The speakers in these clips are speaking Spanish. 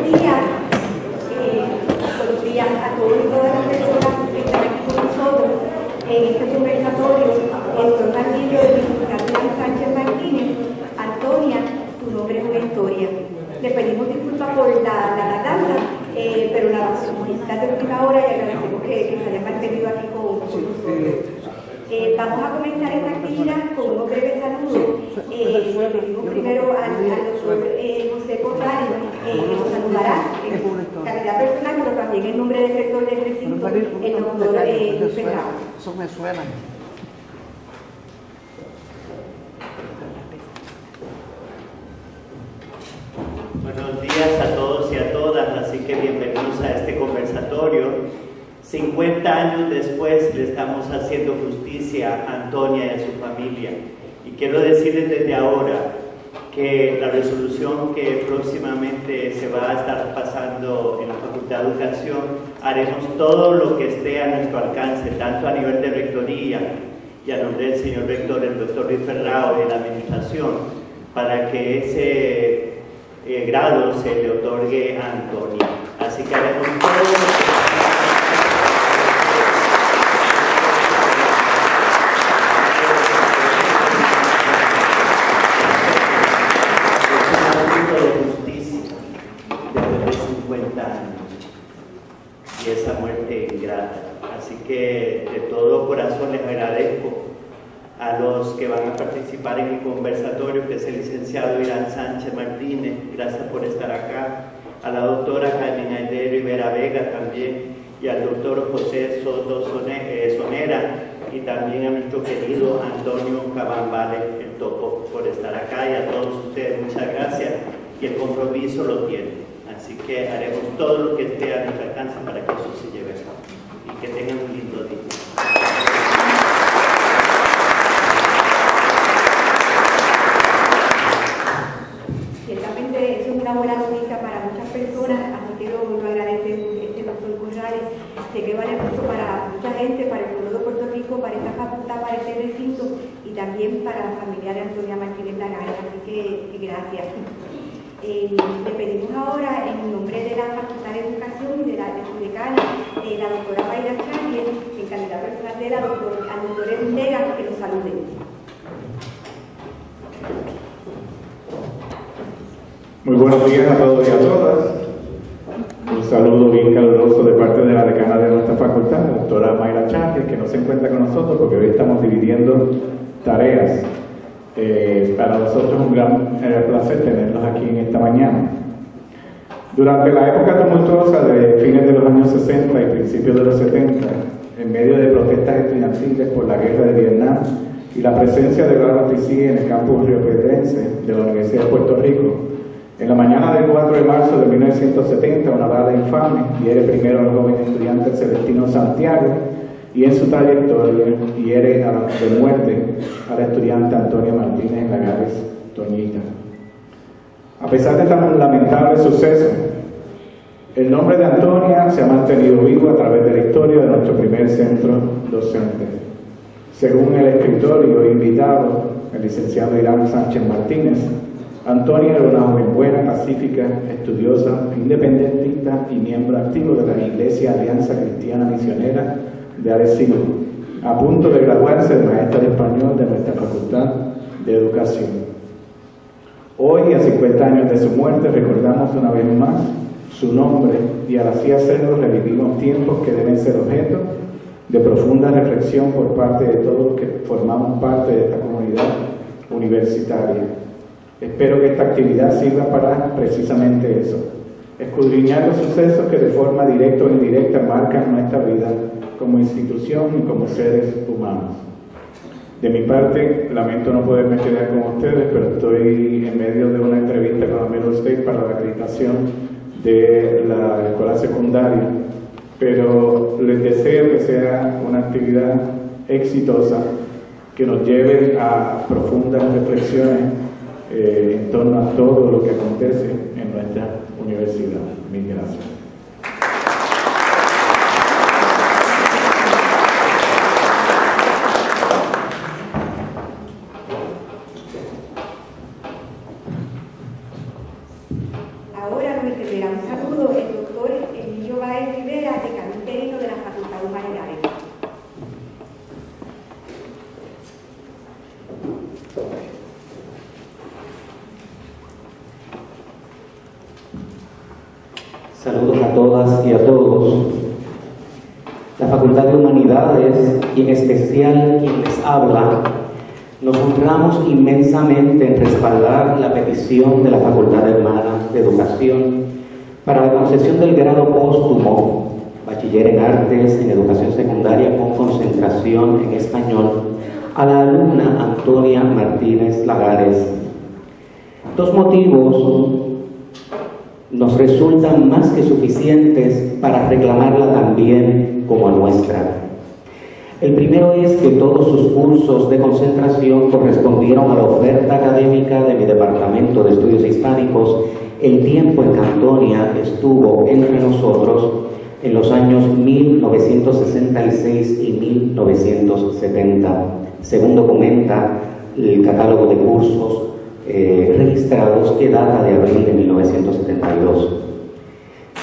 Buenos días a todos y todas las personas que están aquí con nosotros en este conversatorio en torno al libro de Iván Sánchez Martínez, Antonia, tu nombre es una historia. Le pedimos disculpas por la tardanza, pero la de última hora y agradecemos que se hayan mantenido aquí con nosotros. Vamos a comenzar esta actividad con unos breves saludos. Le pedimos primero al doctor José Corrales, que nos saludará en calidad personal, pero también en nombre del rector del recinto, el doctor Luis Ferrao. Eso me suena. Buenos días a todos y a todas, así que bienvenidos a este conversatorio. 50 años después le estamos haciendo justicia a Antonia y a su familia. Y quiero decirles desde ahora que la resolución que próximamente se va a estar pasando en la Facultad de Educación, haremos todo lo que esté a nuestro alcance, tanto a nivel de rectoría y a nombre del señor rector, el doctor Luis Ferrao, de la administración, para que ese grado se le otorgue a Antonia. Así que haremos todo lo que y esa muerte ingrata. Así que de todo corazón les agradezco a los que van a participar en el conversatorio, que es el licenciado Iván Sánchez Martínez, gracias por estar acá, a la doctora Carmen Aide Rivera Vega también, y al doctor José Soto Sonera, y también a nuestro querido Antonio Cabambale, el Topo, por estar acá, y a todos ustedes muchas gracias, y el compromiso lo tienen. Así que haremos todo lo que esté a nuestro alcance para que eso se lleve a cabo. Y que tengan un lindo día. Ciertamente eso es una buena noticia para muchas personas, así que lo agradecemos, doctor Corrales. Sé que vale mucho para mucha gente, para el pueblo de Puerto Rico, para esta facultad, para este recinto y también para la familia de Antonia Martínez Lagares. Así que gracias. Le pedimos ahora, en nombre de la Facultad de Educación y de su decana, la doctora Mayra Chávez, en calidad personal de al doctor Endera, que nos salude. Muy buenos días a todos y a todas. Un saludo bien caluroso de parte de la decana de nuestra facultad, la doctora Mayra Chávez, que no se encuentra con nosotros porque hoy estamos dividiendo tareas. Para nosotros es un gran placer tenerlos aquí en esta mañana. Durante la época tumultuosa de fines de los años 60 y principios de los 70, en medio de protestas estudiantiles por la guerra de Vietnam y la presencia de la policía en el campus riopedrense de la Universidad de Puerto Rico, en la mañana del 4 de marzo de 1970, una bala infame hiere primero al joven estudiante Celestino Santiago, y en su trayectoria hiere de muerte a la estudiante Antonia Martínez Lagares, Toñita. A pesar de tan lamentable suceso, el nombre de Antonia se ha mantenido vivo a través de la historia de nuestro primer centro docente. Según el escritor y hoy invitado, el licenciado Iván Sánchez Martínez, Antonia era una joven buena, pacífica, estudiosa, independentista y miembro activo de la Iglesia Alianza Cristiana Misionera de Arecibo, a punto de graduarse de maestra de español de nuestra Facultad de Educación. Hoy, a 50 años de su muerte, recordamos una vez más su nombre y al así hacerlo revivimos tiempos que deben ser objeto de profunda reflexión por parte de todos los que formamos parte de esta comunidad universitaria. Espero que esta actividad sirva para precisamente eso, escudriñar los sucesos que de forma directa o indirecta marcan nuestra vida como institución y como seres humanos. De mi parte, lamento no poderme quedar con ustedes, pero estoy en medio de una entrevista con la Middle State para la acreditación de la escuela secundaria, pero les deseo que sea una actividad exitosa, que nos lleve a profundas reflexiones en torno a todo lo que acontece en nuestra universidad. Mil gracias. Ahora, Luis, te damos a todas y a todos. La Facultad de Humanidades, y en especial quien les habla, nos honramos inmensamente en respaldar la petición de la Facultad Hermana de Educación para la concesión del grado póstumo, bachiller en Artes en Educación Secundaria con concentración en Español, a la alumna Antonia Martínez Lagares. Dos motivos nos resultan más que suficientes para reclamarla también como nuestra. El primero es que todos sus cursos de concentración correspondieron a la oferta académica de mi Departamento de Estudios Hispánicos el tiempo en que Antonia estuvo entre nosotros en los años 1966 y 1970, según documenta el catálogo de cursos registrados que data de abril de 1972.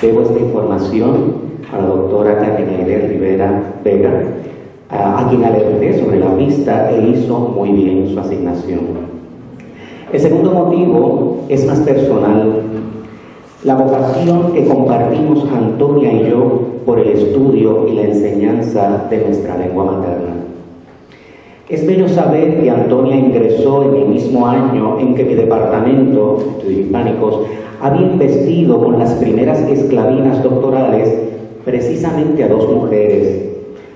Debo esta información a la doctora Carmen Aide Rivera Vega, a quien alerté sobre la pista e hizo muy bien su asignación. El segundo motivo es más personal. La vocación que compartimos Antonia y yo por el estudio y la enseñanza de nuestra lengua materna. Es bello saber que Antonia ingresó en el mismo año en que mi departamento de estudios hispánicos había investido con las primeras esclavinas doctorales precisamente a dos mujeres,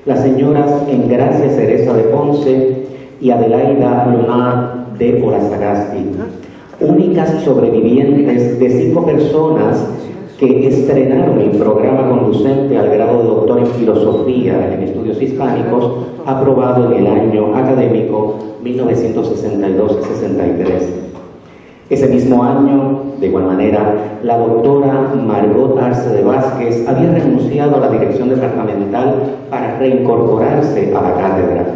las señoras Engracia Cereza de Ponce y Adelaida Leonard de Olazagasti, únicas sobrevivientes de 5 personas que estrenaron el programa conducente al grado de doctor en Filosofía en Estudios Hispánicos, aprobado en el año académico 1962-63. Ese mismo año, de igual manera, la doctora Margot Arce de Vázquez había renunciado a la dirección departamental para reincorporarse a la cátedra.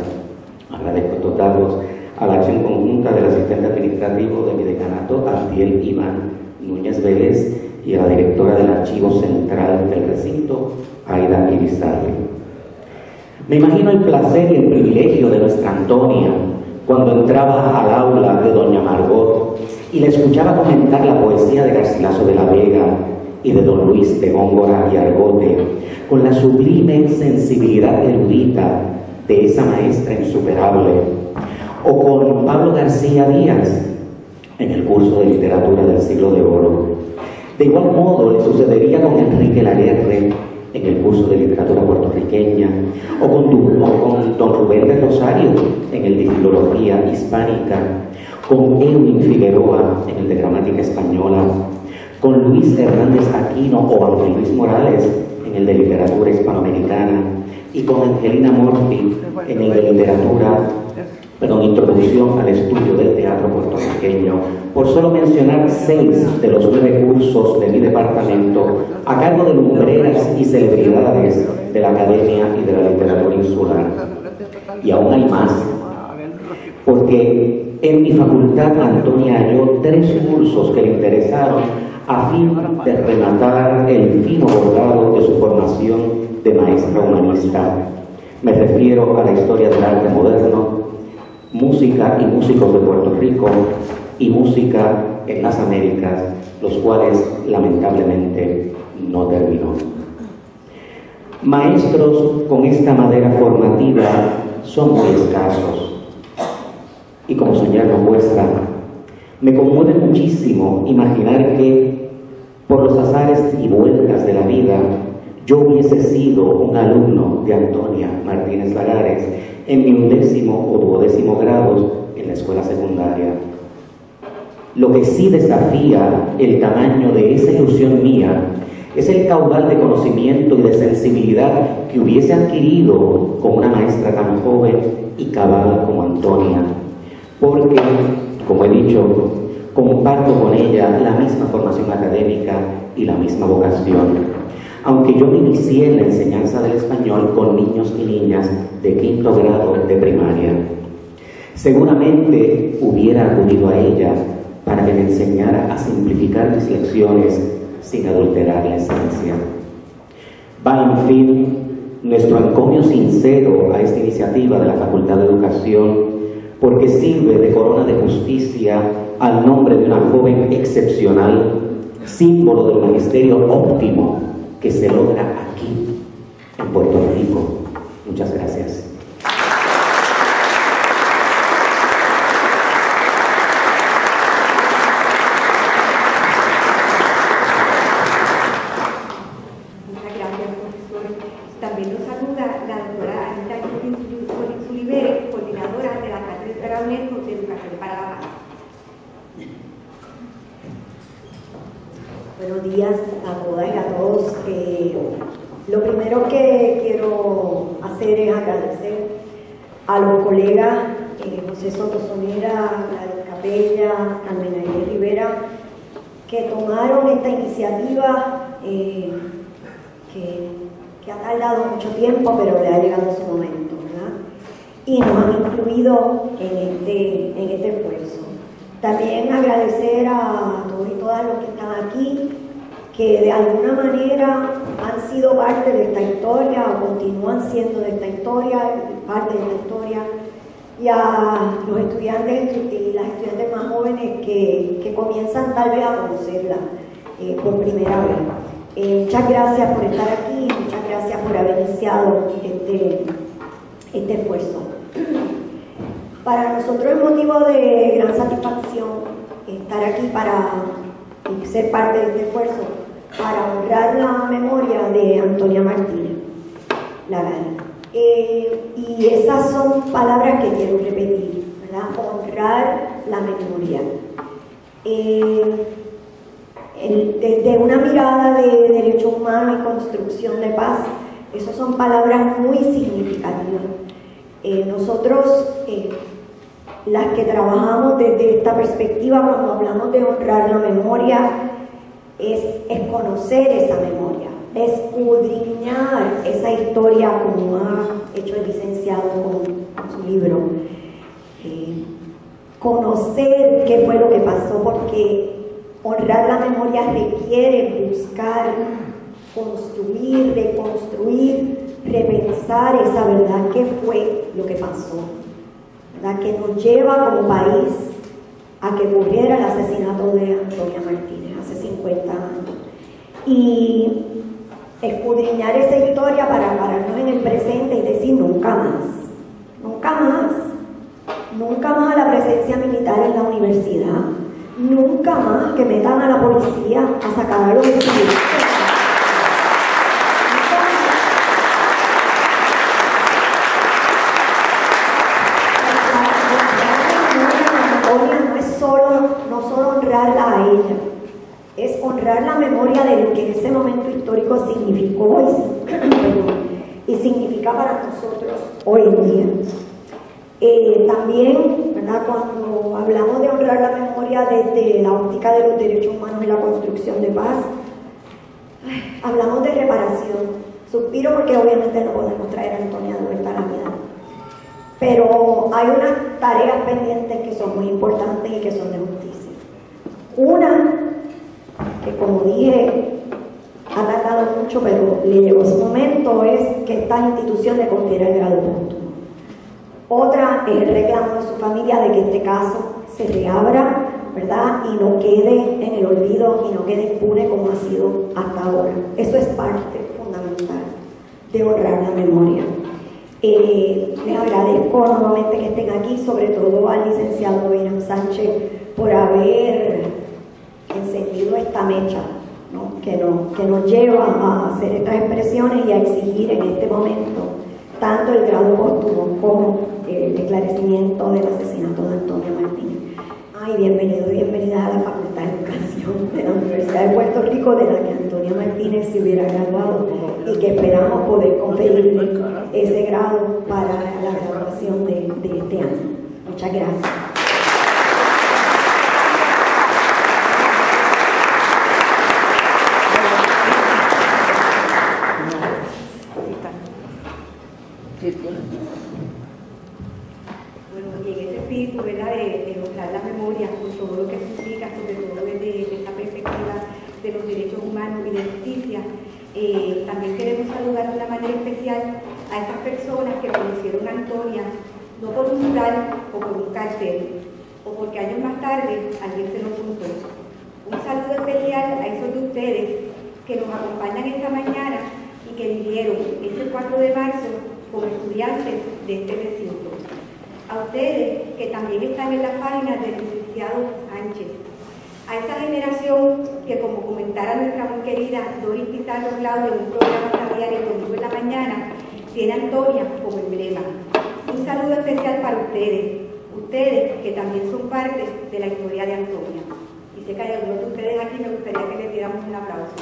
Agradezco estos datos a la acción conjunta del asistente administrativo de mi decanato, Abdiel Iván Núñez Vélez, y a la directora del Archivo Central del recinto, Aida Irizarry. Me imagino el placer y el privilegio de nuestra Antonia cuando entraba al aula de doña Margot y le escuchaba comentar la poesía de Garcilaso de la Vega y de don Luis de Góngora y Argote, con la sublime sensibilidad erudita de esa maestra insuperable, o con Pablo García Díaz en el curso de literatura del siglo de oro. De igual modo le sucedería con Enrique Laguerre en el curso de literatura puertorriqueña, o con don Rubén de Rosario en el de filología hispánica, con Edwin Figueroa en el de gramática española, con Luis Hernández Aquino o Ángel Luis Morales en el de literatura hispanoamericana, y con Angelina Morphy en el de introducción al estudio del teatro puertorriqueño, por solo mencionar 6 de los 9 cursos de mi departamento a cargo de lumbreras y celebridades de la academia y de la literatura insular. Y aún hay más, porque en mi facultad Antonia halló 3 cursos que le interesaron a fin de rematar el fino bordado de su formación de maestra humanista. Me refiero a la historia del arte moderno, música y músicos de Puerto Rico y música en las Américas, los cuales lamentablemente no terminó. Maestros con esta madera formativa son muy escasos y, como soñar no muestra, me conmueve muchísimo imaginar que por los azares y vueltas de la vida yo hubiese sido un alumno de Antonia Martínez Lagares en mi 11º o 12º grados en la escuela secundaria. Lo que sí desafía el tamaño de esa ilusión mía es el caudal de conocimiento y de sensibilidad que hubiese adquirido con una maestra tan joven y cabal como Antonia, porque, como he dicho, comparto con ella la misma formación académica y la misma vocación. Aunque yo me inicié en la enseñanza del español con niños y niñas de 5º grado de primaria, seguramente hubiera acudido a ella para que me enseñara a simplificar mis lecciones sin adulterar la esencia. Va, en fin, nuestro encomio sincero a esta iniciativa de la Facultad de Educación, porque sirve de corona de justicia al nombre de una joven excepcional, símbolo del magisterio óptimo que se logra aquí, en Puerto Rico. Muchas gracias. Muchas gracias, profesor. También nos saluda la doctora Anita Sulibere, coordinadora de la Cátedra UNESCO de Educación para la Paz. Buenos días a todas y a todos. Lo primero que quiero hacer es agradecer a los colegas José Soto Sonera, Gladys Capella, Carmen Aide Rivera, que tomaron esta iniciativa que ha tardado mucho tiempo, pero le ha llegado su momento, ¿verdad? Y nos han incluido en este esfuerzo. También agradecer a todos y todas los que están aquí, que de alguna manera han sido parte de esta historia o continúan siendo de esta historia, parte de esta historia, y a los estudiantes y las estudiantes más jóvenes que comienzan tal vez a conocerla por primera vez. Muchas gracias por estar aquí, muchas gracias por haber iniciado este esfuerzo. Para nosotros es motivo de gran satisfacción estar aquí y ser parte de este esfuerzo para honrar la memoria de Antonia Martínez Lagana. Y esas son palabras que quiero repetir, ¿verdad? Honrar la memoria. Desde una mirada de derechos humanos y construcción de paz, esas son palabras muy significativas. Nosotros, las que trabajamos desde esta perspectiva, cuando hablamos de honrar la memoria, es conocer esa memoria, escudriñar esa historia, como ha hecho el licenciado con su libro, conocer qué fue lo que pasó, porque honrar la memoria requiere buscar, construir, reconstruir, repensar esa verdad, qué fue lo que pasó, ¿verdad? Que nos lleva como país a que ocurriera el asesinato de Antonia Martínez hace 50 años. Y escudriñar esa historia para pararnos en el presente y decir nunca más, nunca más, nunca más a la presencia militar en la universidad, nunca más que metan a la policía a sacar a los estudiantes. No solo honrarla a ella, es honrar la memoria de lo que en ese momento histórico significó y significa para nosotros hoy en día. También, ¿verdad? Cuando hablamos de honrar la memoria desde la óptica de los derechos humanos y la construcción de paz, hablamos de reparación. Suspiro porque obviamente no podemos traer a Antonia de vuelta a la vida. Pero hay unas tareas pendientes que son muy importantes y que son de justicia. Una, que como dije, ha tardado mucho, pero le llegó su momento, es que esta institución le confiera el grado póstumo. Otra es el reclamo de su familia de que este caso se reabra, ¿verdad? Y no quede en el olvido y no quede impune como ha sido hasta ahora. Eso es parte fundamental de honrar la memoria. Les agradezco nuevamente que estén aquí, sobre todo al licenciado Irán Sánchez por haber encendido esta mecha, ¿no? que nos lleva a hacer estas expresiones y a exigir en este momento tanto el grado póstumo como el esclarecimiento del asesinato de Antonia Martínez. Ay, bienvenido y bienvenida a la Facultad de Educación de la Universidad de Puerto Rico, de la que Antonia Martínez se hubiera graduado y que esperamos poder conferir ese grado para la graduación de este año. Muchas gracias. Bueno, y en ese espíritu, ¿verdad?, de honrar la memoria, con todo lo que significa, sobre todo desde esta perspectiva de los derechos humanos y de justicia, también queremos saludar de una manera especial a estas personas que conocieron a Antonia, no por un mural o por un cartel, o porque años más tarde alguien se lo contó. Un saludo especial a esos de ustedes que nos acompañan esta mañana y que vivieron ese 4 de marzo como estudiantes de este recinto. A ustedes que también están en las páginas del licenciado Sánchez. A esa generación que, como comentara nuestra muy querida Doris Pizarro Claudio en un programa radial el domingo en la mañana, tiene a Antonia como emblema. Un saludo especial para ustedes que también son parte de la historia de Antonia. Y sé que hay algunos de ustedes aquí, me gustaría que les diéramos un aplauso.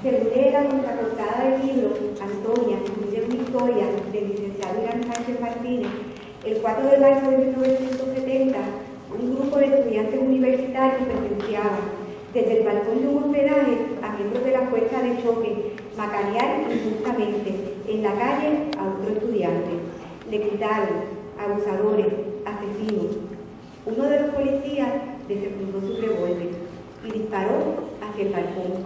Según era nuestra portada del libro, Antonia, incluye una historia del licenciado Irán Sánchez Martínez. El 4 de marzo de 1970, un grupo de estudiantes universitarios presenciaban desde el balcón de un hospedaje a miembros de la fuerza de choque macanear injustamente en la calle a otro estudiante. Le gritaron abusadores, asesinos. Uno de los policías desenfundó su revólver y disparó hacia el balcón,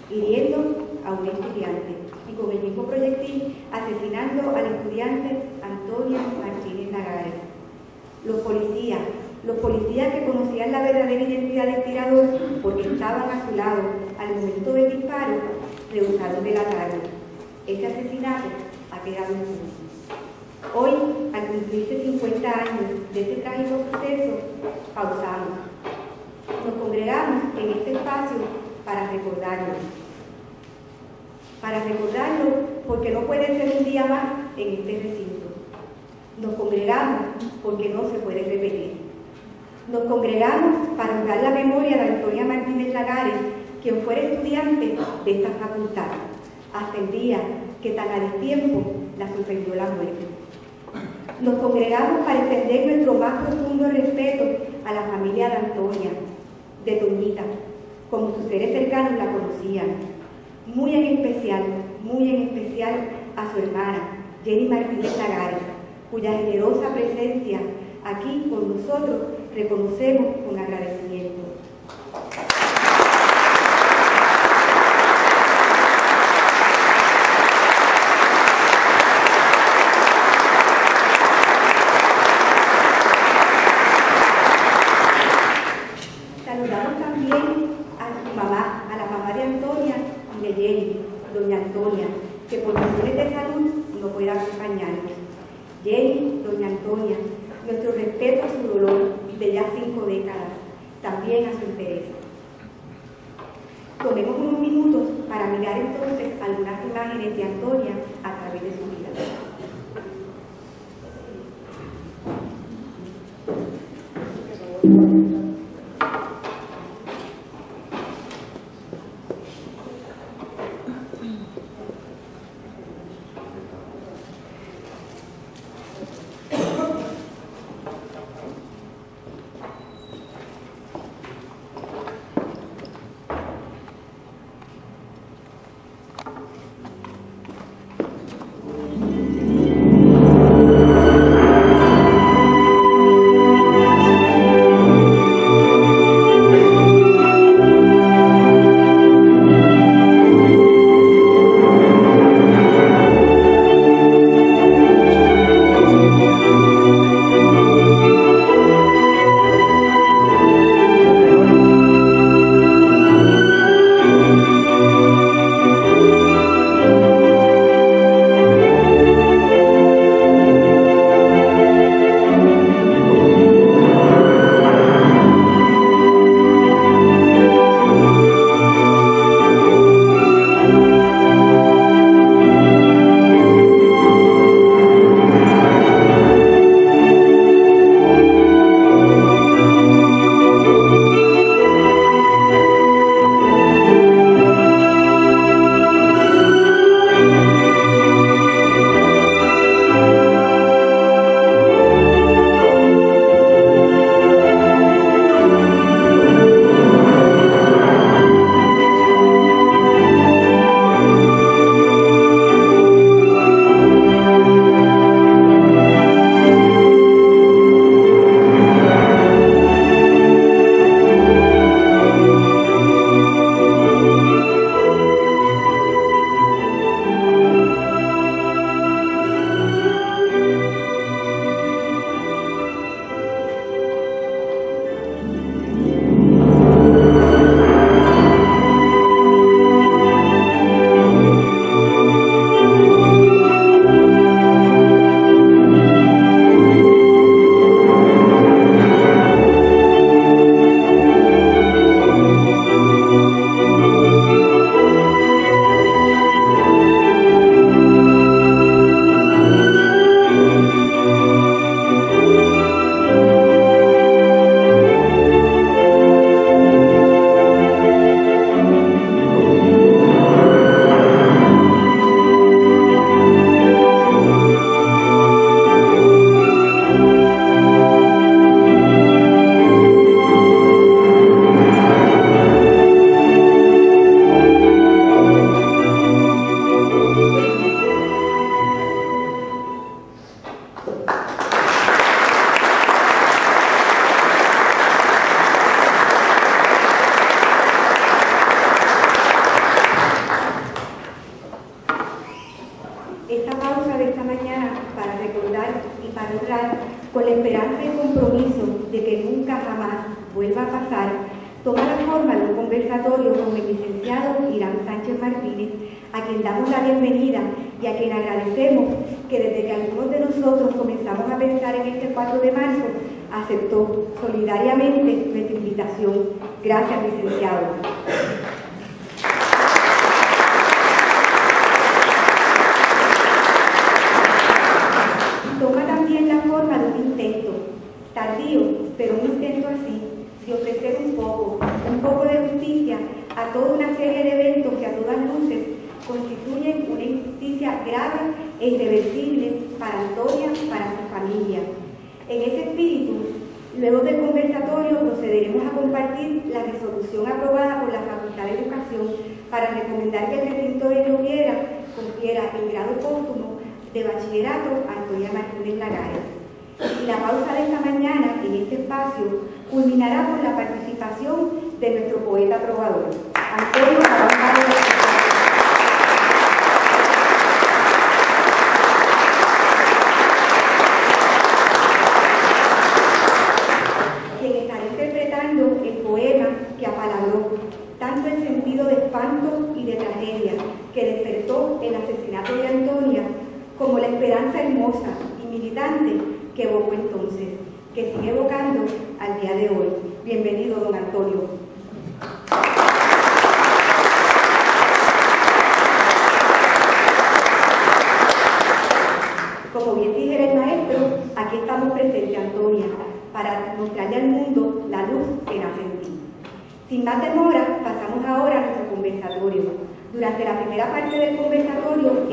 hiriendo a un estudiante y con el mismo proyectil asesinando al estudiante Antonia Martínez Lagares. Los policías que conocían la verdadera identidad del tirador porque estaban a su lado al momento del disparo, rehusaron delatarlo. Este asesinato ha quedado impune. Hoy, al cumplirse 50 años de ese trágico suceso, pausamos. Nos congregamos en este espacio para recordarlo. Porque no puede ser un día más en este recinto. Nos congregamos porque no se puede repetir. Nos congregamos para honrar la memoria de Antonia Martínez Lagares, quien fuera estudiante de esta facultad, hasta el día que tan a destiempo la sorprendió la muerte. Nos congregamos para extender nuestro más profundo respeto a la familia de Antonia, de Toñita, como sus seres cercanos la conocían. Muy en especial a su hermana, Jenny Martínez Lagares, cuya generosa presencia aquí con nosotros reconocemos con agradecimiento. Saludamos también a su mamá, a la mamá de Antonia y de Jenny, doña Antonia, que por razones de salud no puede acompañarnos. Jenny, doña Antonia, nuestro respeto a su dolor de ya 5 décadas, también a su interés. Tomemos unos minutos para mirar entonces algunas imágenes de Antonia a través de su vida. para honrar, con la esperanza y compromiso de que nunca jamás vuelva a pasar, toma la forma de un conversatorio con el licenciado Irán Sánchez Martínez, a quien damos la bienvenida y a quien agradecemos que desde que algunos de nosotros comenzamos a pensar en este 4 de marzo, aceptó solidariamente nuestra invitación. Gracias, licenciado. Toma también la forma de un intento, tardío, pero un intento así, de ofrecer un poco de justicia a toda una serie de eventos que a todas luces constituyen una injusticia grave e irreversible para Antonia, para su familia. En ese espíritu, luego del conversatorio procederemos a compartir la resolución aprobada por la Facultad de Educación para recomendar que el recinto de Río Piedras confiera el grado póstumo de bachillerato a Antonia Martínez Lagares. Y la pausa de esta mañana en este espacio culminará con la participación de nuestro poeta trovador, Antonio Caballero, quien estará interpretando el poema que apalabró tanto el sentido de espanto y de tragedia que despertó el asesinato de Antonia, como la esperanza hermosa y militante que evocó entonces, que sigue evocando al día de hoy. Bienvenido, don Antonio. Como bien dijera el maestro, aquí estamos presentes, Antonia, para mostrarle al mundo la luz que nace en ti. Sin más demora, pasamos ahora a nuestro conversatorio. Durante la primera parte del conversatorio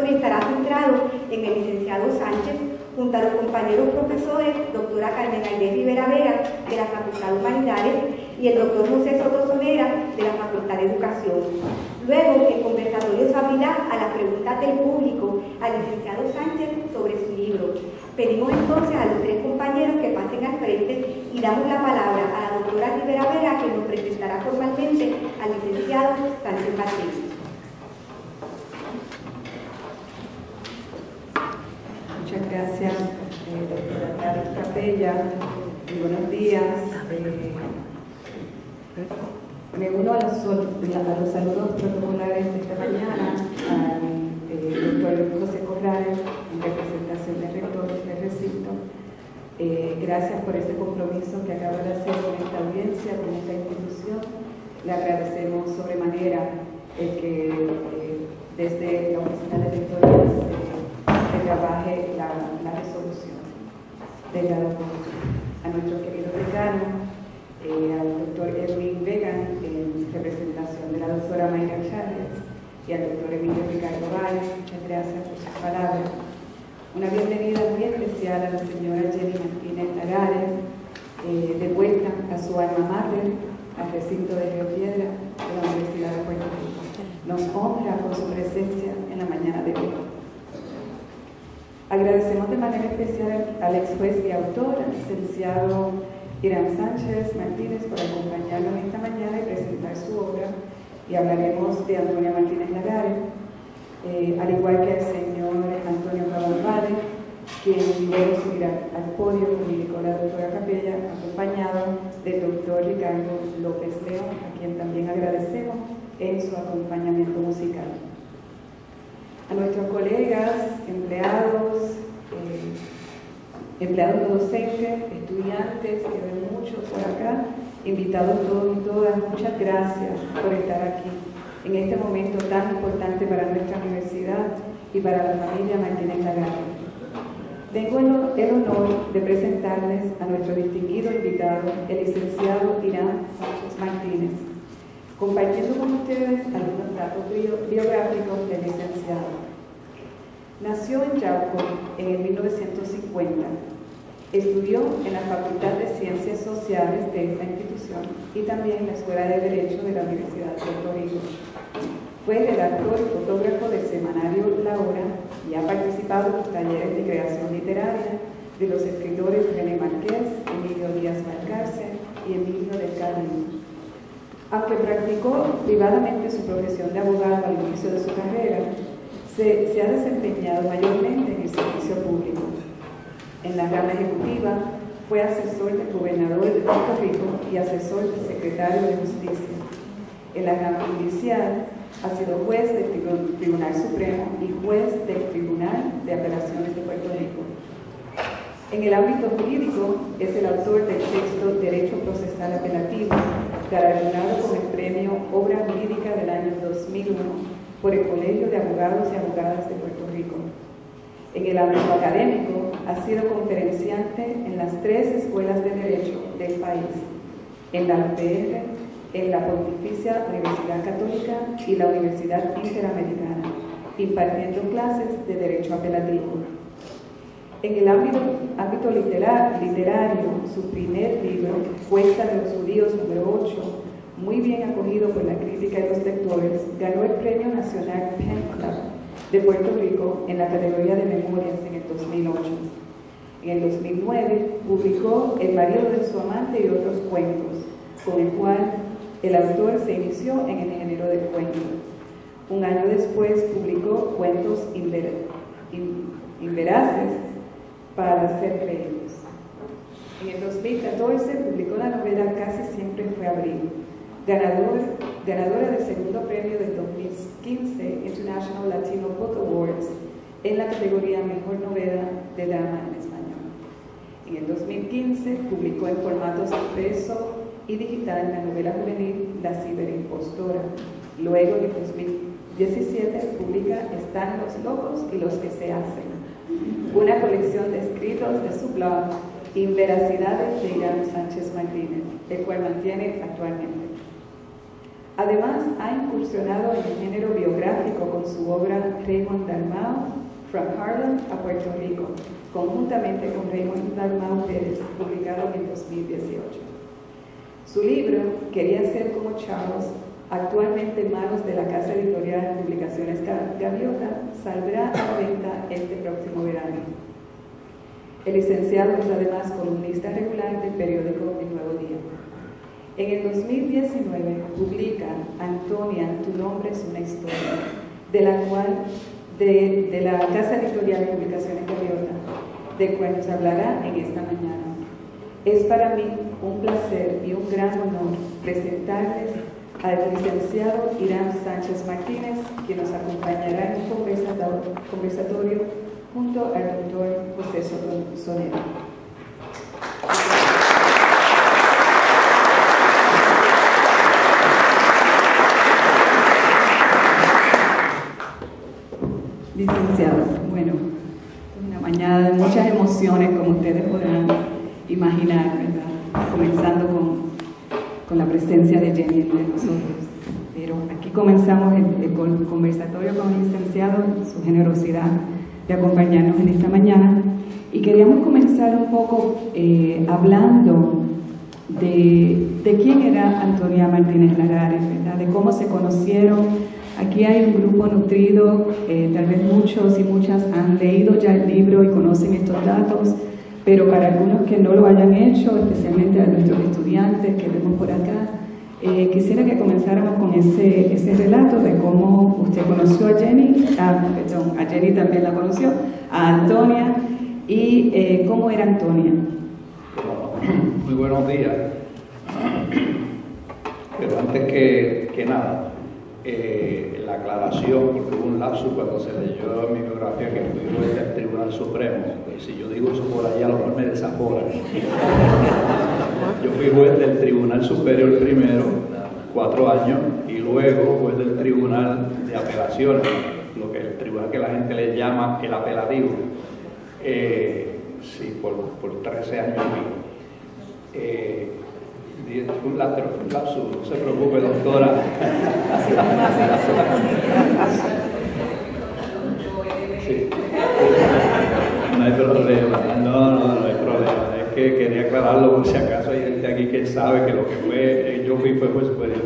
estará centrado en el licenciado Sánchez, junto a los compañeros profesores, doctora Carmen Aide Rivera Vera, de la Facultad de Humanidades, y el doctor José Soto Sonera, de la Facultad de Educación. Luego, el conversatorio se abrirá a las preguntas del público al licenciado Sánchez sobre su libro. Pedimos entonces a los 3 compañeros que pasen al frente y damos la palabra a la doctora Rivera Vera, que nos presentará formalmente al licenciado Sánchez Martínez. Muchas gracias, doctora Gladys Capella. Buenos días. Me uno a los saludos protocolares de esta mañana al doctor José Corrales, en representación del rector del recinto. Gracias por ese compromiso que acaba de hacer con esta audiencia, con esta institución. Le agradecemos sobremanera que desde la oficina de lectores se trabaje la resolución del grado póstumo. A nuestro querido decano, al doctor Edwin Vegan, en representación de la doctora Mayra Chávez, y al doctor Emilio Ricardo Valles, muchas gracias por sus palabras. Una bienvenida muy especial a la señora Jenny Martínez Lagares, de vuelta a su alma mater, al recinto de Río Piedras de la Universidad de Puerto Rico. Nos honra con su presencia en la mañana de hoy. Agradecemos de manera especial al ex juez y autor, al licenciado Irán Sánchez Martínez, por acompañarnos esta mañana y presentar su obra, y hablaremos de Antonia Martínez Lagares, al igual que el señor Antonio Caballero, quien luego subirá al podio, como indicó la doctora Capella, acompañado del doctor Ricardo López León, a quien también agradecemos en su acompañamiento musical. A nuestros colegas, empleados no docentes, estudiantes, que ven muchos por acá, invitados todos y todas, muchas gracias por estar aquí en este momento tan importante para nuestra universidad y para la familia Martínez Lagares. Tengo el honor de presentarles a nuestro distinguido invitado, el licenciado Irán Sánchez Martínez, compartiendo con ustedes algunos datos biográficos del licenciado. Nació en Yauco en el 1950. Estudió en la Facultad de Ciencias Sociales de esta institución y también en la Escuela de Derecho de la Universidad de Puerto Rico. Fue redactor y fotógrafo del semanario La Hora y ha participado en los talleres de creación literaria de los escritores René Márquez, Emilio Díaz Valcárcel y Emilio del Carmen. Aunque practicó privadamente su profesión de abogado al inicio de su carrera, Se ha desempeñado mayormente en el servicio público. En la rama ejecutiva fue asesor del gobernador de Puerto Rico y asesor del secretario de Justicia. En la rama judicial ha sido juez del Tribunal Supremo y juez del Tribunal de Apelaciones de Puerto Rico. En el ámbito jurídico es el autor del texto Derecho Procesal Apelativo, galardonado con el premio Obra Jurídica del año 2001 por el Colegio de Abogados y Abogadas de Puerto Rico. En el ámbito académico ha sido conferenciante en las 3 escuelas de Derecho del país, en la UPR, en la Pontificia Universidad Católica y la Universidad Interamericana, impartiendo clases de Derecho Apelativo. En el ámbito literario, su primer libro, Cuesta de los Judíos, número 8, muy bien acogido por la crítica y los lectores, ganó el Premio Nacional Pen Club de Puerto Rico en la categoría de Memorias en el 2008. En el 2009 publicó El marido de su amante y otros cuentos, con el cual el autor se inició en el género del cuento. Un año después publicó Cuentos inveraces para ser creídos. En el 2014 publicó la novela Casi siempre fue abril, ganadora del segundo premio del 2015 International Latino Book Awards en la categoría Mejor Novela de Drama en Español. En el 2015 publicó en formatos impreso y digital la novela juvenil La ciberimpostora. Luego, en el 2017, publica Están los locos y los que se hacen, una colección de escritos de su blog Inveracidades de Irán Sánchez Martínez, el cual mantiene actualmente. Además, ha incursionado en el género biográfico con su obra Raymond Dalmau, From Harlem a Puerto Rico, conjuntamente con Raymond Dalmau Pérez, publicado en el 2018. Su libro, Quería ser como Charles, actualmente en manos de la casa editorial Publicaciones Gaviota, saldrá a la venta este próximo verano. El licenciado es además columnista regular del periódico El Nuevo Día. En el 2019 publica Antonia, tu nombre es una historia, de la casa editorial Publicaciones Gaviota, de cual nos hablará en esta mañana. Es para mí un placer y un gran honor presentarles al licenciado Irán Sánchez Martínez, quien nos acompañará en un conversatorio junto al doctor José Sonera. Licenciado, bueno, una mañana de muchas emociones, como ustedes podrán imaginar, ¿verdad? Comenzando con la presencia de Jenny entre nosotros. Pero aquí comenzamos el conversatorio con el licenciado, su generosidad de acompañarnos en esta mañana. Y queríamos comenzar un poco hablando de quién era Antonia Martínez Lagares, ¿verdad? De cómo se conocieron. Aquí hay un grupo nutrido, tal vez muchos y muchas han leído ya el libro y conocen estos datos, pero para algunos que no lo hayan hecho, especialmente a nuestros estudiantes que vemos por acá, quisiera que comenzáramos con ese relato de cómo usted conoció a Jenny, a Jenny también la conoció, a Antonia, y cómo era Antonia. Muy buenos días. Pero antes que nada, la aclaración, porque hubo un lapsus cuando se leyó mi biografía que fui juez del Tribunal Supremo, y si yo digo eso por allá, a lo mejor me desaforan. Yo fui juez del Tribunal Superior primero, 4 años, y luego juez del Tribunal de Apelaciones, lo que el tribunal que la gente le llama el apelativo, sí, por 13 años mío. Un lapsus, no se preocupe, doctora. Sí. No hay problema, no hay problema. Es que quería aclararlo por si acaso hay gente aquí que sabe que lo que fue, yo fui juez superior.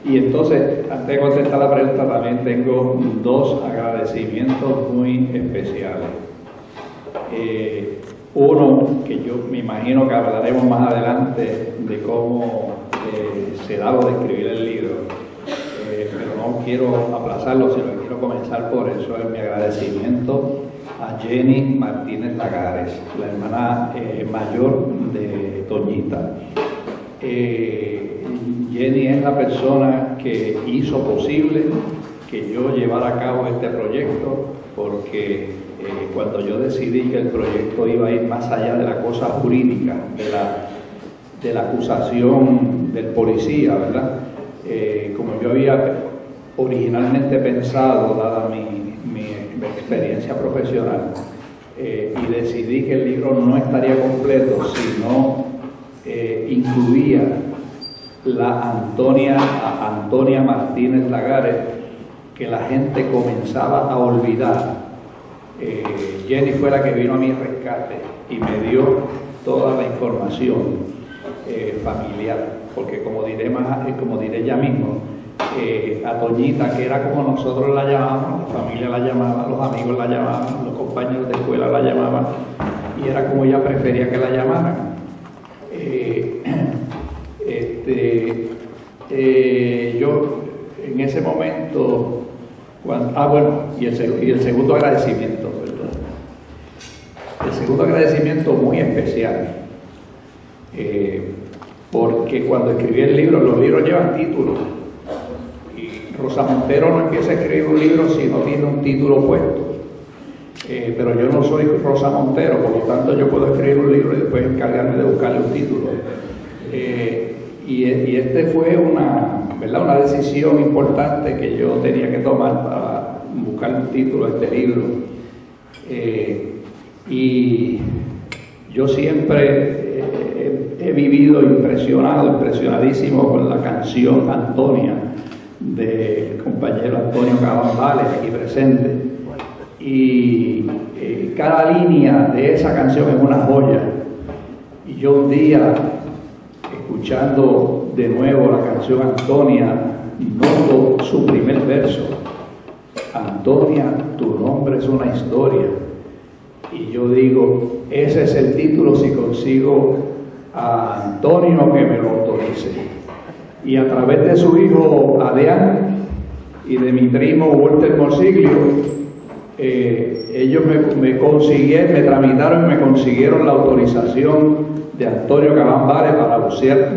Y entonces, antes de contestar la pregunta, también tengo 2 agradecimientos muy especiales. Uno, que yo me imagino que hablaremos más adelante de cómo se da lo de escribir el libro. no quiero aplazarlo, sino que quiero comenzar por eso, es mi agradecimiento a Jenny Martínez Lagares, la hermana mayor de Toñita. Jenny es la persona que hizo posible que yo llevara a cabo este proyecto, porque cuando yo decidí que el proyecto iba a ir más allá de la cosa jurídica, de la acusación del policía, ¿verdad? Como yo había originalmente pensado, dada mi experiencia profesional, y decidí que el libro no estaría completo si no incluía a Antonia Martínez Lagares, que la gente comenzaba a olvidar. Jenny fue la que vino a mi rescate y me dio toda la información familiar, porque como diré ya mismo, a Toñita, que era como nosotros la llamábamos, la familia la llamaba, los amigos la llamaban, los compañeros de escuela la llamaban, y era como ella prefería que la llamaran. Yo en ese momento, y el segundo agradecimiento, perdón. El segundo agradecimiento muy especial, porque cuando escribí el libro, los libros llevan títulos, y Rosa Montero no empieza a escribir un libro si no tiene un título puesto. Pero yo no soy Rosa Montero, por lo tanto yo puedo escribir un libro y después encargarme de buscarle un título. Y este fue una decisión importante que yo tenía que tomar para buscar un título a este libro. Y yo siempre he vivido impresionadísimo con la canción Antonia del compañero Antonio Cabán Vales, aquí presente. Y cada línea de esa canción es una joya. Y yo un día, escuchando de nuevo la canción Antonia, noto su primer verso: Antonia, tu nombre es una historia. Y yo digo, ese es el título si consigo a Antonio que me lo autorice. Y a través de su hijo Adrián y de mi primo Walter Morsiglio, ellos me tramitaron y me consiguieron la autorización de Antonio Cabán Vales para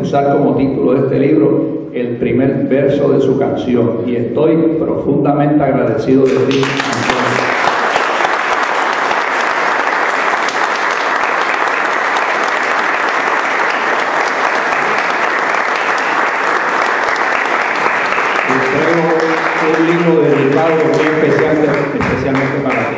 usar como título de este libro el primer verso de su canción, y estoy profundamente agradecido de ti, Antonio. Un libro dedicado muy especialmente para ti.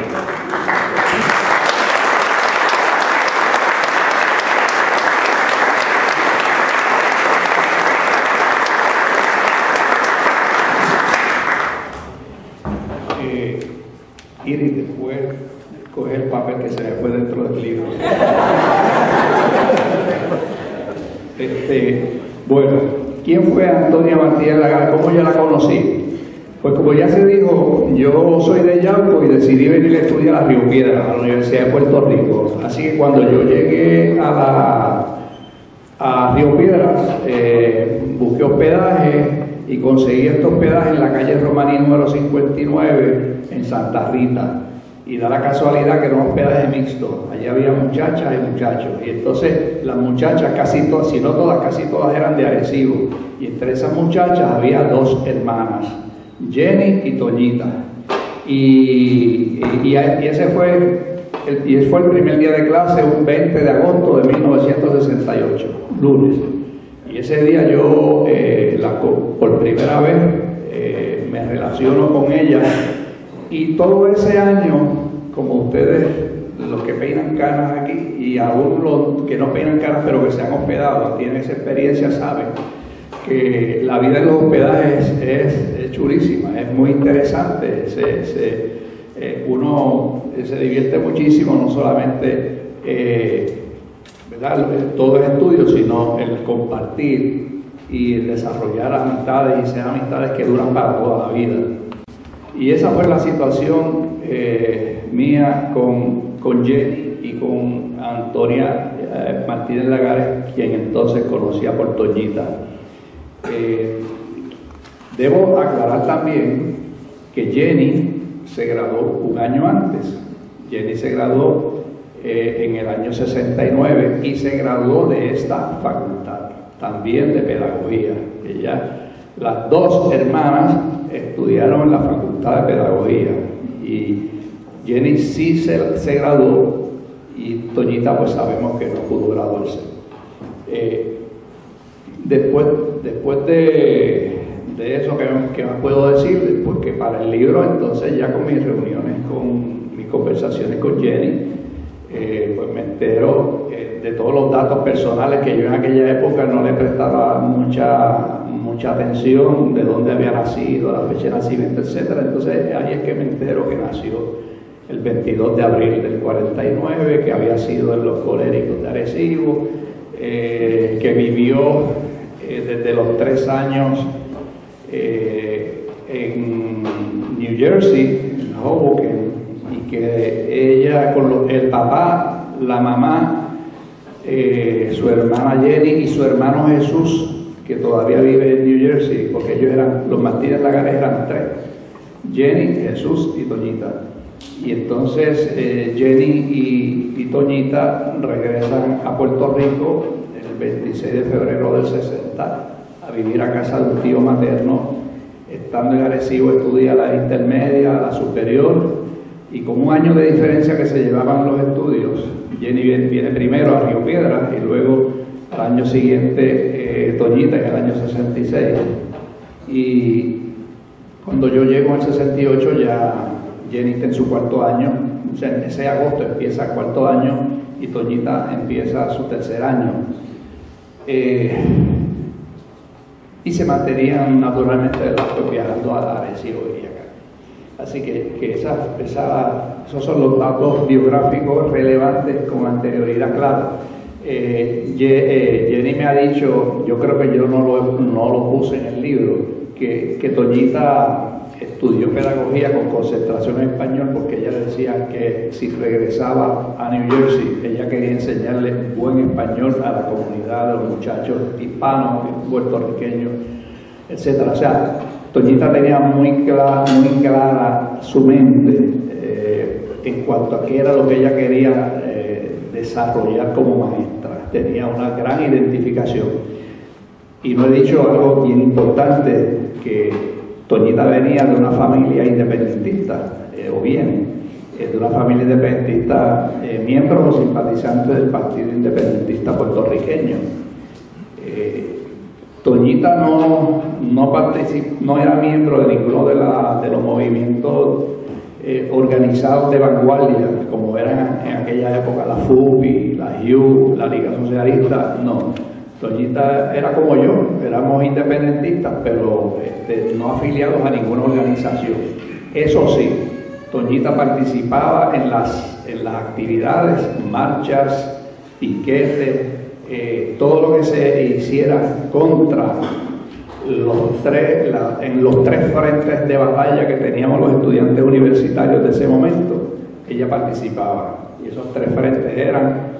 Iris, después coger el papel que se me fue dentro del libro. Bueno, ¿quién fue Antonia Martínez Lagares? ¿Cómo yo la conocí? Pues como ya se dijo, yo soy de Yauco y decidí venir a estudiar a Río Piedras, a la Universidad de Puerto Rico. Así que cuando yo llegué a Río Piedras, busqué hospedaje y conseguí este hospedaje en la calle Romaní número 59 en Santa Rita. Y da la casualidad que era un hospedaje mixto. Allí había muchachas y muchachos. Y entonces las muchachas, casi todas, si no todas, casi todas eran de Arecibo. Y entre esas muchachas había dos hermanas, Jenny y Toñita. Y ese fue el primer día de clase, un 20 de agosto de 1968, lunes. Y ese día yo, por primera vez, me relaciono con ella. Y todo ese año, como ustedes, los que peinan canas aquí, y aún los que no peinan canas pero que se han hospedado, tienen esa experiencia, saben que la vida en los hospedajes es chulísima, es muy interesante. Uno se divierte muchísimo, no solamente ¿verdad? Todo es estudio, sino el compartir y el desarrollar amistades, y sean amistades que duran para toda la vida. Y esa fue la situación mía con Jenny y con Antonia Martínez Lagares, quien entonces conocía por Toñita. Debo aclarar también que Jenny se graduó un año antes. Jenny se graduó en el año 69 y se graduó de esta facultad, también de pedagogía. Las dos hermanas estudiaron en la facultad de pedagogía y Jenny sí se graduó y Toñita pues sabemos que no pudo graduarse. Después de eso, ¿qué más puedo decir? Porque para el libro, entonces, ya con mis reuniones, con mis conversaciones con Jenny, pues me entero de todos los datos personales que yo en aquella época no le prestaba mucha atención, de dónde había nacido, la fecha de nacimiento, etc. Entonces ahí es que me entero que nació el 22 de abril del 49, que había sido en los coléricos de Arecibo, que vivió desde los 3 años en New Jersey, en Hoboken, y que ella con el papá, la mamá, su hermana Jenny y su hermano Jesús, que todavía vive en New Jersey, porque ellos los Martínez Lagares eran 3, Jenny, Jesús y Toñita. Y entonces Jenny y Toñita regresan a Puerto Rico el 26 de febrero del 60 a vivir a casa de un tío materno. Estando en Arecibo estudia la intermedia, la superior, y con un año de diferencia que se llevaban los estudios, Jenny viene primero a Río Piedras y luego al año siguiente Toñita en el año 66. Y cuando yo llego en el 68 ya Jenny está en su 4º año, o sea, ese agosto empieza el 4º año y Toñita empieza su 3er año. Y se mantenían naturalmente viajando a Arecibo y acá. Así que esos son los datos biográficos relevantes con anterioridad, claro. Jenny me ha dicho, yo creo que yo no lo puse en el libro, que Toñita estudió pedagogía con concentración en español porque ella decía que si regresaba a New Jersey, ella quería enseñarle buen español a la comunidad de los muchachos hispanos, puertorriqueños, etc. O sea, Toñita tenía muy clara su mente en cuanto a qué era lo que ella quería desarrollar como maestra. Tenía una gran identificación. Y no he dicho algo bien importante, que Toñita venía de una familia independentista, o viene de una familia independentista, miembros o simpatizantes del Partido Independentista puertorriqueño. Toñita no era miembro de ninguno de los movimientos organizados de vanguardia, como eran en aquella época la FUPI, la HIU, la Liga Socialista, no. Toñita era como yo, éramos independentistas, pero no afiliados a ninguna organización. Eso sí, Toñita participaba en las actividades, marchas, piquetes, todo lo que se hiciera contra en los 3 frentes de batalla que teníamos los estudiantes universitarios de ese momento. Ella participaba, y esos 3 frentes eran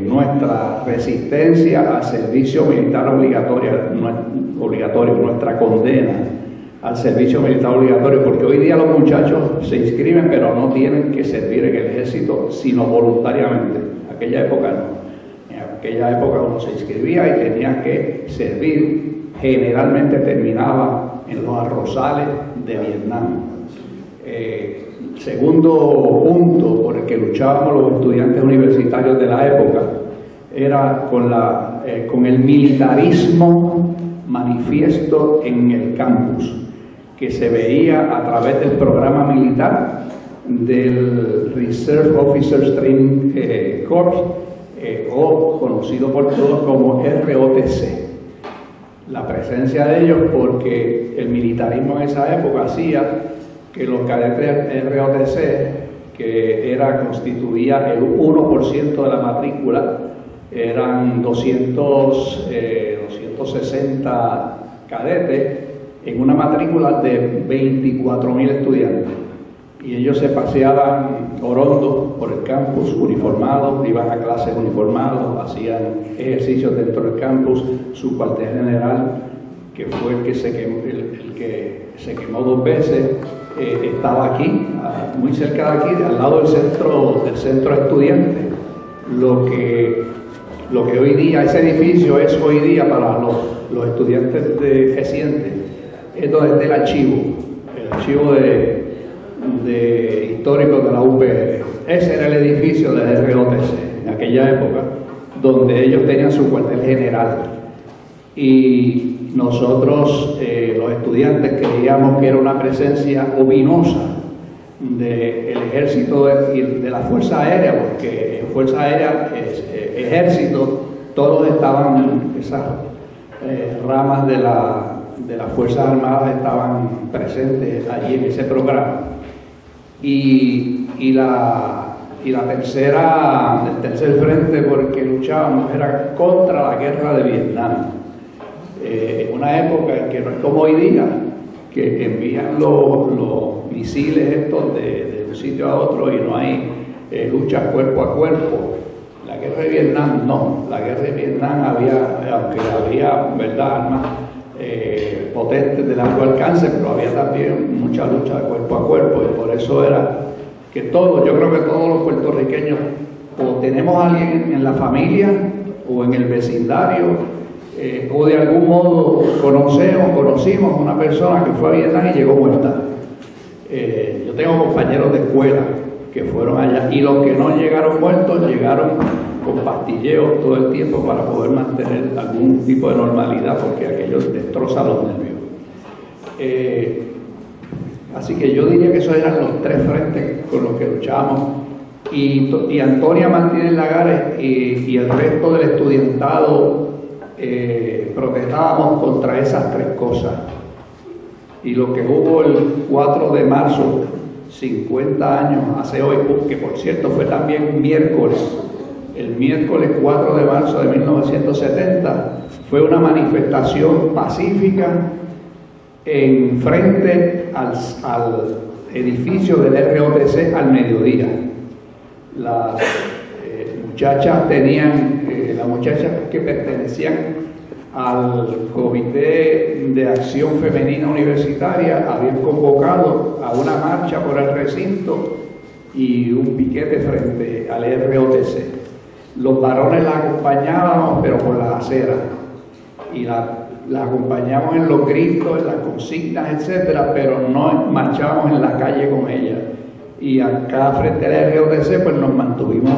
nuestra resistencia al servicio militar obligatorio, nuestra condena al servicio militar obligatorio, porque hoy día los muchachos se inscriben pero no tienen que servir en el ejército sino voluntariamente. En aquella época no. En aquella época uno se inscribía y tenía que servir, generalmente terminaba en los arrozales de Vietnam. Segundo punto por el que luchábamos los estudiantes universitarios de la época era con el militarismo manifiesto en el campus, que se veía a través del programa militar del Reserve Officers Training Corps, o conocido por todos como ROTC. La presencia de ellos, porque el militarismo en esa época hacía que los cadetes ROTC, que constituía el 1% de la matrícula, eran 260 cadetes en una matrícula de 24.000 estudiantes. Y ellos se paseaban orondos por el campus uniformados, iban a clases uniformados, hacían ejercicios dentro del campus. Su cuartel general, que fue el que se quemó 2 veces, estaba aquí, muy cerca de aquí, al lado del centro estudiante. Lo que hoy día, ese edificio es hoy día para los estudiantes recientes, es donde está el archivo de histórico de la UPR. Ese era el edificio de la ROTC en aquella época, donde ellos tenían su cuartel general. Y nosotros, los estudiantes, creíamos que era una presencia ominosa del ejército y de la Fuerza Aérea, porque en Fuerza Aérea, ejército, todos estaban, esas ramas de las Fuerzas Armadas estaban presentes allí en ese programa. Y el tercer frente por el que luchábamos era contra la guerra de Vietnam. Una época en que no es como hoy día, que envían los misiles estos de un sitio a otro y no hay luchas cuerpo a cuerpo. La guerra de Vietnam no, la guerra de Vietnam aunque había, ¿verdad?, armas potentes de largo alcance, pero había también mucha lucha de cuerpo a cuerpo, y por eso era que yo creo que todos los puertorriqueños o tenemos a alguien en la familia o en el vecindario, o de algún modo conocimos a una persona que fue a Vietnam y llegó muerta. Yo tengo compañeros de escuela que fueron allá, y los que no llegaron muertos llegaron con pastilleos todo el tiempo para poder mantener algún tipo de normalidad, porque aquello destroza los nervios. Así que yo diría que esos eran los 3 frentes con los que luchábamos, y Antonia Martínez Lagares y el resto del estudiantado protestábamos contra esas 3 cosas. Y lo que hubo el 4 de marzo, 50 años hace hoy, que por cierto fue también miércoles, el miércoles 4 de marzo de 1970, fue una manifestación pacífica en frente al edificio del ROTC al mediodía. Las muchachas que pertenecían al Comité de Acción Femenina Universitaria habían convocado a una marcha por el recinto y un piquete frente al ROTC. Los varones la acompañábamos, pero por las aceras, y la acompañamos en los gritos, en las consignas, etcétera, pero no marchábamos en la calle con ella. Y acá frente al ROTC pues nos mantuvimos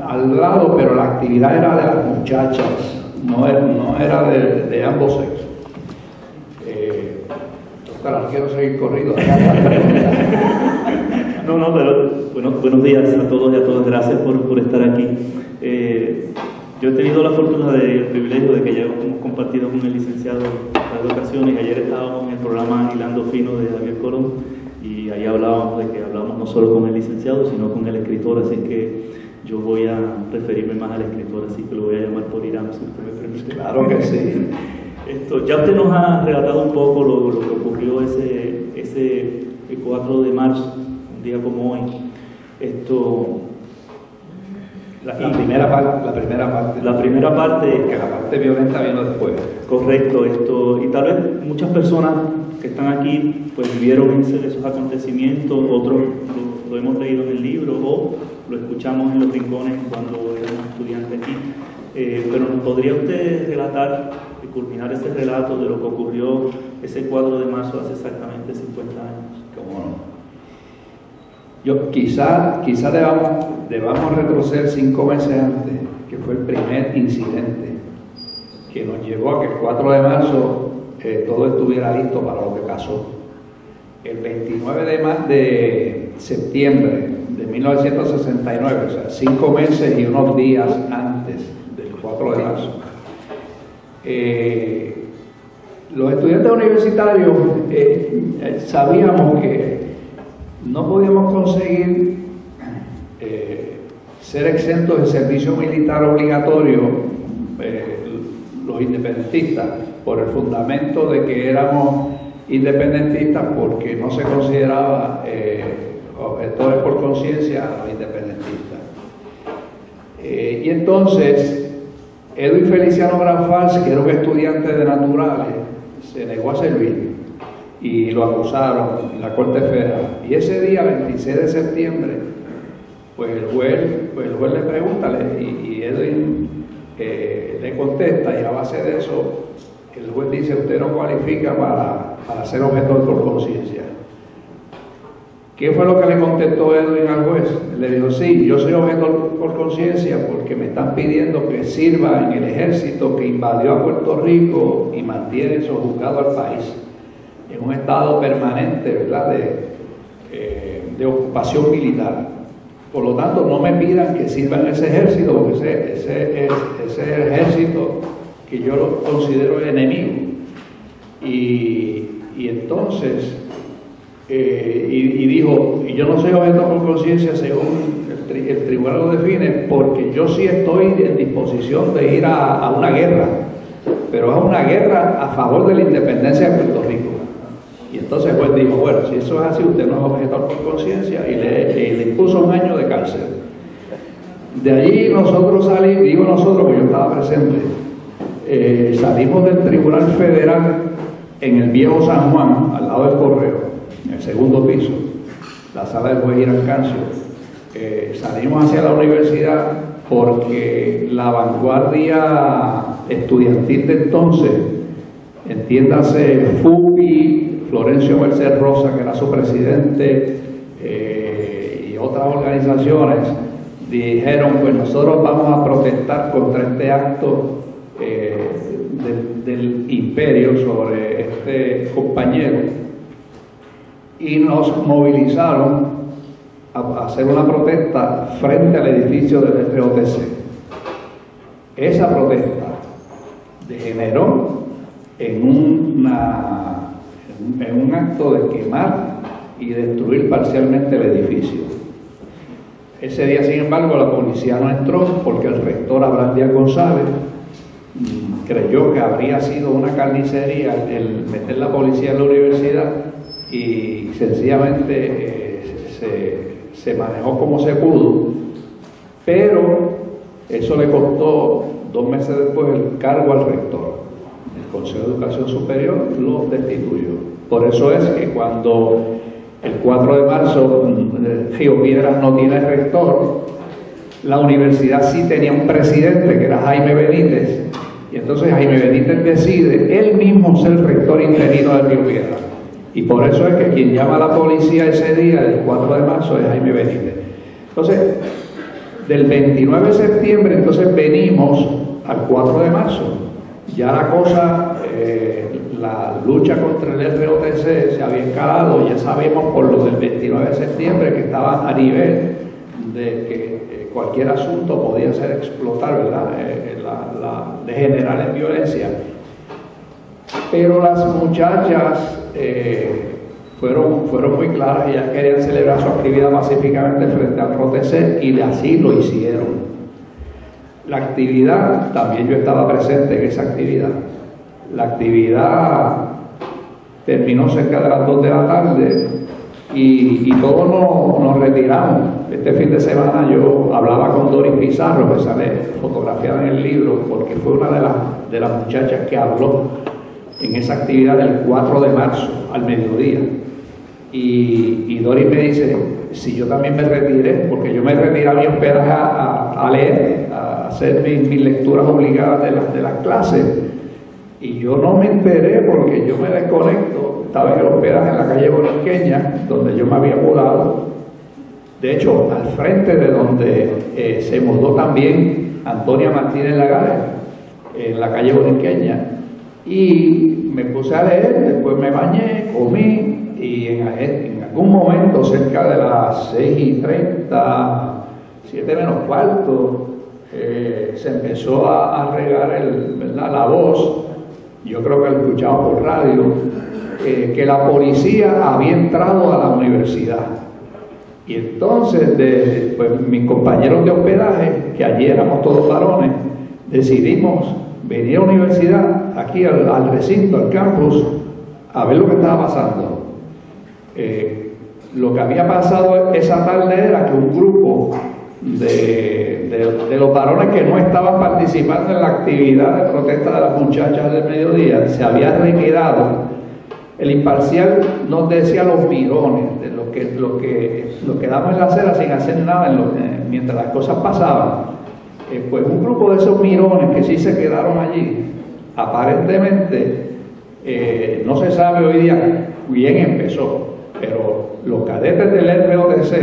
al lado, pero la actividad era de las muchachas, no era de ambos sexos. Claro, quiero seguir corrido. No, pero buenos días a todos y a todas, gracias por estar aquí. Yo he tenido la fortuna del privilegio de que ya hemos compartido con el licenciado en varias ocasiones. Ayer estábamos en el programa Hilando Fino de Javier Colón, y ahí hablábamos no solo con el licenciado, sino con el escritor, así que yo voy a referirme más al escritor, así que lo voy a llamar por Irán, si usted me permite. Claro que sí. Ya usted nos ha relatado un poco lo que ocurrió ese 4 de marzo, un día como hoy. La primera parte, que la parte violenta vino después. Correcto, y tal vez muchas personas que están aquí pues vivieron esos acontecimientos, otros lo hemos leído en el libro o lo escuchamos en los rincones cuando éramos estudiantes aquí. Pero ¿nos podría usted relatar y culminar ese relato de lo que ocurrió ese 4 de marzo hace exactamente 50 años? ¿Cómo no? Quizá debamos retroceder 5 meses antes, que fue el primer incidente que nos llevó a que el 4 de marzo todo estuviera listo para lo que pasó. El 29 de septiembre de 1969, o sea, 5 meses y unos días antes del 4 de marzo, los estudiantes universitarios sabíamos que no podíamos conseguir ser exentos del servicio militar obligatorio, los independentistas, por el fundamento de que éramos independentistas, porque no se consideraba objetores por conciencia a los independentistas. Y entonces Edwin Feliciano Granfals, que era un estudiante de naturales, se negó a servir y lo acusaron en la Corte Federal. Y ese día, 26 de septiembre, pues el juez le pregunta y Edwin le contesta, y a base de eso el juez dice: usted no cualifica para ser objetor por conciencia. ¿Qué fue lo que le contestó Edwin al juez? Le dijo: sí, yo soy objetor por conciencia porque me están pidiendo que sirva en el ejército que invadió a Puerto Rico y mantiene sojuzgado al país en un estado permanente, ¿verdad?, de ocupación militar. Por lo tanto, no me pidan que sirva en ese ejército, porque ese ejército que yo lo considero enemigo. Y entonces, y dijo: y yo no soy objeto por conciencia según el tribunal lo define, porque yo sí estoy en disposición de ir a una guerra, pero es una guerra a favor de la independencia de Puerto Rico. Y entonces el juez dijo: bueno, si eso es así, usted no es objetor por conciencia, y le impuso 1 año de cárcel. De allí nosotros salimos, digo nosotros porque yo estaba presente, salimos del Tribunal Federal en el Viejo San Juan, al lado del Correo, en el 2º piso, la sala del juez Irán Cancio. Salimos hacia la universidad porque la vanguardia estudiantil de entonces, entiéndase FUPI, Florencio Merced Rosa, que era su presidente, y otras organizaciones, dijeron: pues nosotros vamos a protestar contra este acto del imperio sobre este compañero, y nos movilizaron a hacer una protesta frente al edificio del FOTC. Esa protesta degeneró en un acto de quemar y destruir parcialmente el edificio. Ese día, sin embargo, la policía no entró porque el rector Abraham Díaz González creyó que habría sido una carnicería el meter la policía en la universidad, y sencillamente se manejó como se pudo, pero eso le costó 2 meses después el cargo al rector. El Consejo de Educación Superior lo destituyó. Por eso es que cuando el 4 de marzo Río Piedras no tiene rector, la universidad sí tenía un presidente, que era Jaime Benítez, y entonces Jaime Benítez decide él mismo ser rector interino de Río Piedras. Y por eso es que quien llama a la policía ese día, el 4 de marzo, es Jaime Benítez. Entonces, del 29 de septiembre, entonces venimos al 4 de marzo. Ya la cosa, la lucha contra el FOTC se había escalado, ya sabemos por lo del 29 de septiembre que estaba a nivel de que cualquier asunto podía ser explotar, ¿verdad? Degenerar en violencia. Pero las muchachas fueron muy claras, ellas querían celebrar su actividad pacíficamente frente al FOTC, y así lo hicieron. La actividad, también yo estaba presente en esa actividad. La actividad terminó cerca de las 2 de la tarde y todos nos retiramos. Este fin de semana yo hablaba con Doris Pizarro, que sale fotografiada en el libro, porque fue una de las muchachas que habló en esa actividad del 4 de marzo al mediodía. Y Doris me dice: si yo también me retiré, porque yo me retiré a mi hospedaje a leer, a hacer mis lecturas obligadas de las clases, y yo no me enteré porque yo me desconecto. Estaba en el hospedaje en la calle Borinqueña, donde yo me había mudado, de hecho al frente de donde se mudó también Antonia Martínez Lagares, en la calle Borinqueña, y me puse a leer. Después me bañé, comí, y en algún momento, cerca de las 6:30, 7 menos cuarto, se empezó a regar la voz, yo creo que lo escuchaba por radio, que la policía había entrado a la universidad. Y entonces, pues, mis compañeros de hospedaje, que allí éramos todos varones, decidimos venir a la universidad, aquí al recinto, al campus, a ver lo que estaba pasando. Lo que había pasado esa tarde era que un grupo de los varones que no estaban participando en la actividad de protesta de las muchachas del mediodía se había retirado. El imparcial nos decía los mirones, de lo que quedamos en la acera sin hacer nada mientras las cosas pasaban. Pues un grupo de esos mirones que sí se quedaron allí, aparentemente, no se sabe hoy día quién empezó, pero los cadetes del ROTC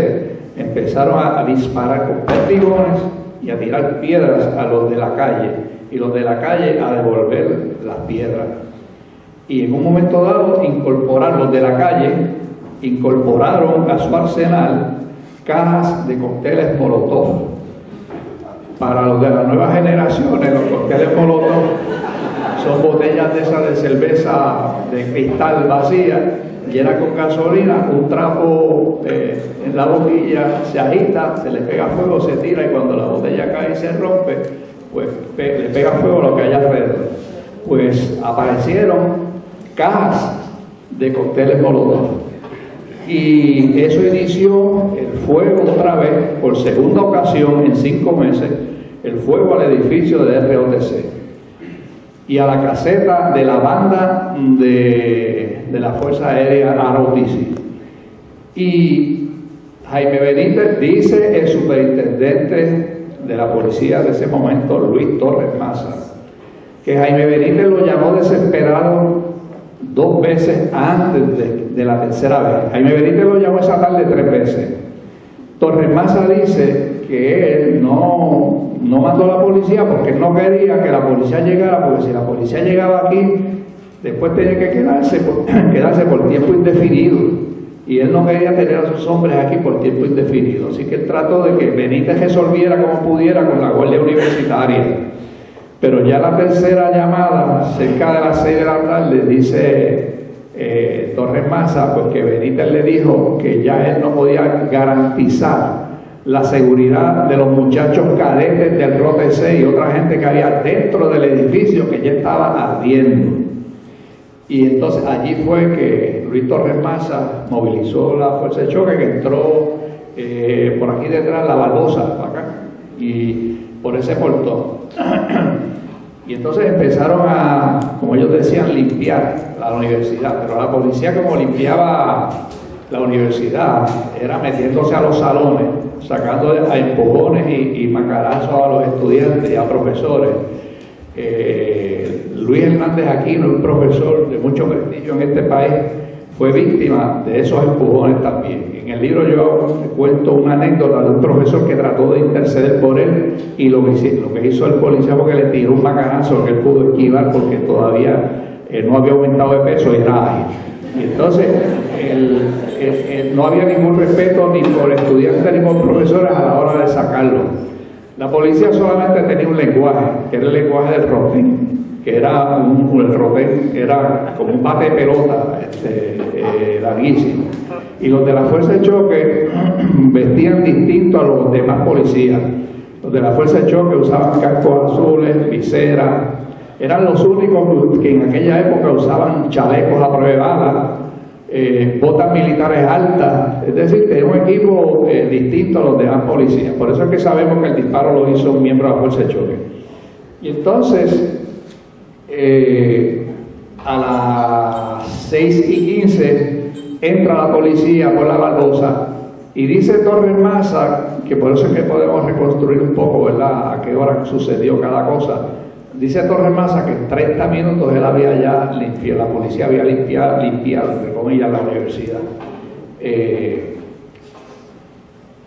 empezaron a disparar con perdigones y a tirar piedras a los de la calle, y los de la calle a devolver las piedras. Y en un momento dado los de la calle incorporaron a su arsenal cajas de cócteles Molotov. Para los de las nuevas generaciones, los cócteles Molotov son botellas de esas de cerveza de cristal vacía, llenas con gasolina, un trapo en la boquilla, se agita, se le pega fuego, se tira, y cuando la botella cae y se rompe, pues le pega fuego a lo que hay alrededor. Pues aparecieron cajas de cócteles Molotov, y eso inició el fuego otra vez, por segunda ocasión en 5 meses, el fuego al edificio de ROTC y a la caseta de la banda de la Fuerza Aérea ROTC. Y Jaime Benítez, dice el superintendente de la policía de ese momento, Luis Torres Maza, que Jaime Benítez lo llamó desesperado 2 veces antes de la tercera vez. Jaime Benítez lo llamó esa tarde 3 veces. Torres Maza dice que él no mandó a la policía porque él no quería que la policía llegara, porque si la policía llegaba aquí, después tenía que quedarse por tiempo indefinido, y él no quería tener a sus hombres aquí por tiempo indefinido. Así que él trató de que Benítez resolviera como pudiera con la Guardia Universitaria. Pero ya la tercera llamada, cerca de las 6 de la tarde, dice Torres Maza, pues que Benítez le dijo que ya él no podía garantizar la seguridad de los muchachos cadetes del ROTC y otra gente que había dentro del edificio, que ya estaba ardiendo. Y entonces allí fue que Luis Torres Maza movilizó la fuerza de choque, que entró por aquí detrás, la baldosa, acá, y por ese portón. Y entonces empezaron a, como ellos decían, limpiar la universidad, pero la policía, como limpiaba la universidad, era metiéndose a los salones, sacando a empujones y macarazos a los estudiantes y a profesores. Luis Hernández Aquino, un profesor de mucho prestigio en este país, fue víctima de esos empujones también. En el libro yo cuento una anécdota de un profesor que trató de interceder por él, y lo que hizo el policía fue que le tiró un macanazo que él pudo esquivar porque todavía no había aumentado de peso y era ágil. Y entonces no había ningún respeto ni por estudiantes ni por profesores a la hora de sacarlo. La policía solamente tenía un lenguaje, que era el lenguaje del rotén, que era el rotén era como un bate de pelota larguísimo. Y los de la fuerza de choque vestían distinto a los demás policías. Los de la fuerza de choque usaban cascos azules, viseras, eran los únicos que en aquella época usaban chalecos a prueba de bala, botas militares altas, es decir, que era un equipo distinto a los demás policías. Por eso es que sabemos que el disparo lo hizo un miembro de la fuerza de choque. Y entonces, a las 6:15 entra la policía por la baldosa, y dice Torres Maza, que por eso es que podemos reconstruir un poco, ¿verdad?, a qué hora sucedió cada cosa. Dice Torres Maza que en 30 minutos él había ya limpiado, la policía había limpiado, entre comillas, la universidad.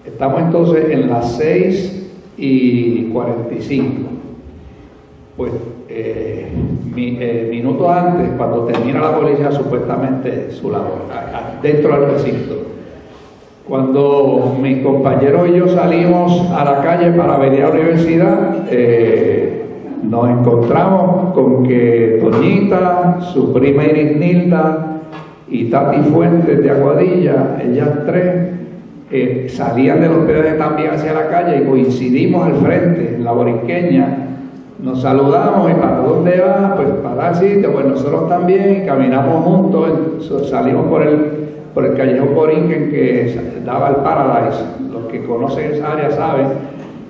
Estamos entonces en las 6:45. Pues minutos antes, cuando termina la policía supuestamente su labor, dentro del recinto, cuando mis compañeros y yo salimos a la calle para venir a la universidad, nos encontramos con que Toñita, su prima Iris Nilda y Tati Fuentes de Aguadilla, ellas 3, salían de los PDD también hacia la calle, y coincidimos al frente, en la Borinqueña. Nos saludamos, y ¿para dónde va? Pues para dar sitio. Pues nosotros también, caminamos juntos, salimos por el por el callejón Borinquen que daba al Paradise. Los que conocen esa área saben,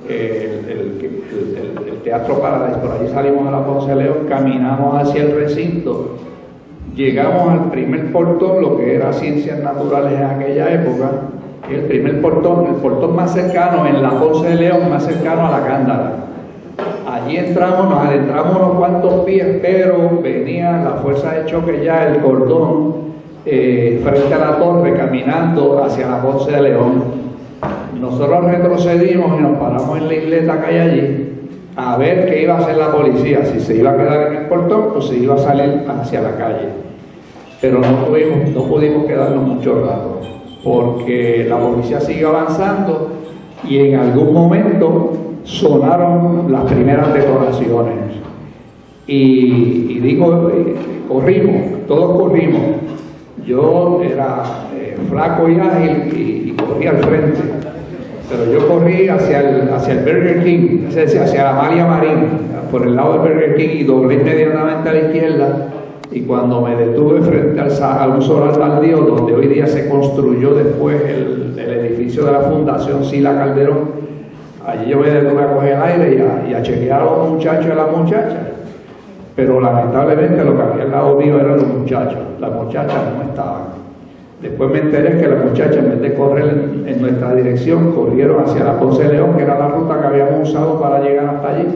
el Teatro Paradise, por allí salimos a la Ponce de León, caminamos hacia el recinto, llegamos al primer portón, lo que era Ciencias Naturales en aquella época, el primer portón, el portón más cercano en la Ponce de León, más cercano a la Gándara. Allí entramos, nos adentramos unos cuantos pies, pero venía la fuerza de choque ya, el cordón, frente a la torre, caminando hacia la Ponce de León. Nosotros retrocedimos y nos paramos en la isleta que hay allí a ver qué iba a hacer la policía, si se iba a quedar en el portón o si iba a salir hacia la calle. Pero no pudimos quedarnos mucho rato, porque la policía sigue avanzando y en algún momento sonaron las primeras detonaciones. Y digo, corrimos, todos corrimos. Yo era flaco y ágil y corrí al frente, pero yo corrí hacia el Burger King, es decir, hacia la Amalia Marín, por el lado del Burger King, y doblé inmediatamente a la izquierda. Y cuando me detuve frente a un solar baldío donde hoy día se construyó después el edificio de la Fundación Sila Calderón, allí yo me detuve a coger el aire y a chequear a los muchachos y a las muchachas. Pero lamentablemente lo que había al lado mío eran los muchachos, las muchachas no estaban. Después me enteré que las muchachas, en vez de correr en nuestra dirección, corrieron hacia la Ponce de León, que era la ruta que habíamos usado para llegar hasta allí.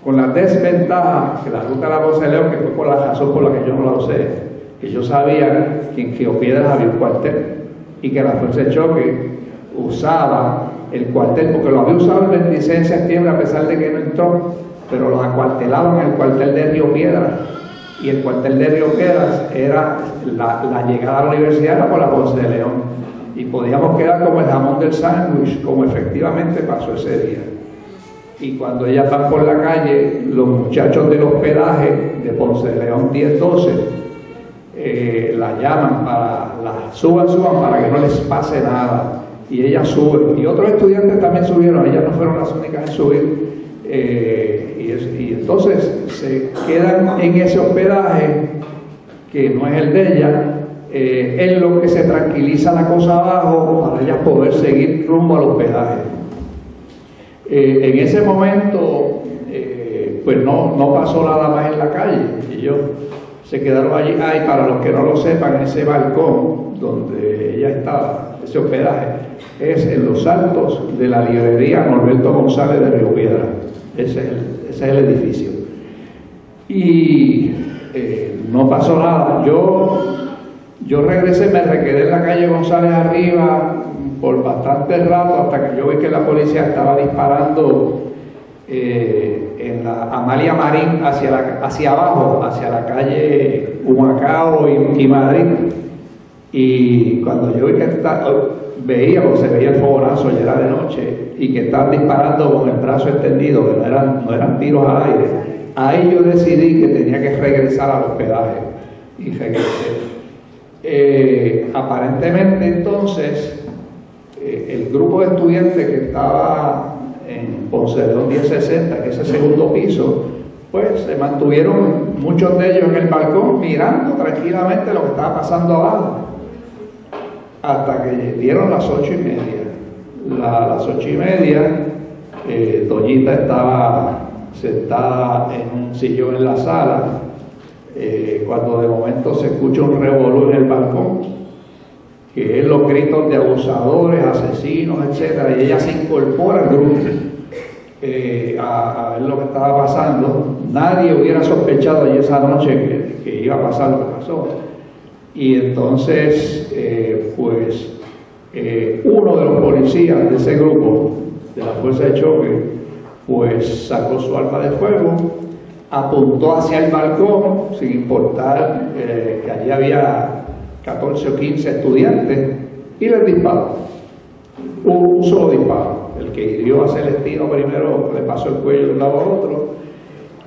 Con la desventaja que la ruta de la Ponce de León, que fue por la razón por la que yo no la usé, que yo sabía que en Quiopiedras había un cuartel y que la fuerza de choque usaba el cuartel, porque lo había usado el 26 de septiembre a pesar de que no entró, pero los acuartelaban en el cuartel de Río Piedras, y el cuartel de Río Piedras era la llegada a la universidad era por la Ponce de León, y podíamos quedar como el jamón del sándwich, como efectivamente pasó ese día. Y cuando ellas van por la calle, los muchachos del hospedaje de Ponce de León 10-12 la llaman suban para que no les pase nada, y ellas suben, y otros estudiantes también subieron, ellas no fueron las únicas en subir. Y entonces se quedan en ese hospedaje que no es el de ella, en lo que se tranquiliza la cosa abajo para ellas poder seguir rumbo al hospedaje. En ese momento pues no pasó nada más en la calle, y ellos se quedaron allí. Y para los que no lo sepan, ese balcón donde ella estaba, ese hospedaje, es en los altos de la librería Norberto González de Río Piedras. Ese es el edificio. Y no pasó nada. Yo regresé, me quedé en la calle González arriba por bastante rato, hasta que yo vi que la policía estaba disparando en la Amalia Marín hacia abajo, hacia la calle Humacao y Madrid. Y cuando yo vi que se veía el fogonazo, ya era de noche, y que estaban disparando con el brazo extendido, que no eran tiros al aire, ahí yo decidí que tenía que regresar al hospedaje, y regresé. Aparentemente entonces el grupo de estudiantes que estaba en Ponce de León 1060, que es el segundo piso, pues se mantuvieron muchos de ellos en el balcón mirando tranquilamente lo que estaba pasando abajo, hasta que dieron las 8:30. Las 8:30, Doñita estaba sentada en un sillón en la sala, cuando de momento se escucha un revolú en el balcón, que es los gritos de abusadores, asesinos, etc. Y ella se incorpora al grupo a ver lo que estaba pasando. Nadie hubiera sospechado allí esa noche que iba a pasar lo que pasó. Y entonces, uno de los policías de ese grupo, de la fuerza de choque, pues sacó su arma de fuego, apuntó hacia el balcón, sin importar que allí había 14 o 15 estudiantes, y les disparó. Un solo disparo. El que hirió a Celestino primero le pasó el cuello de un lado a otro,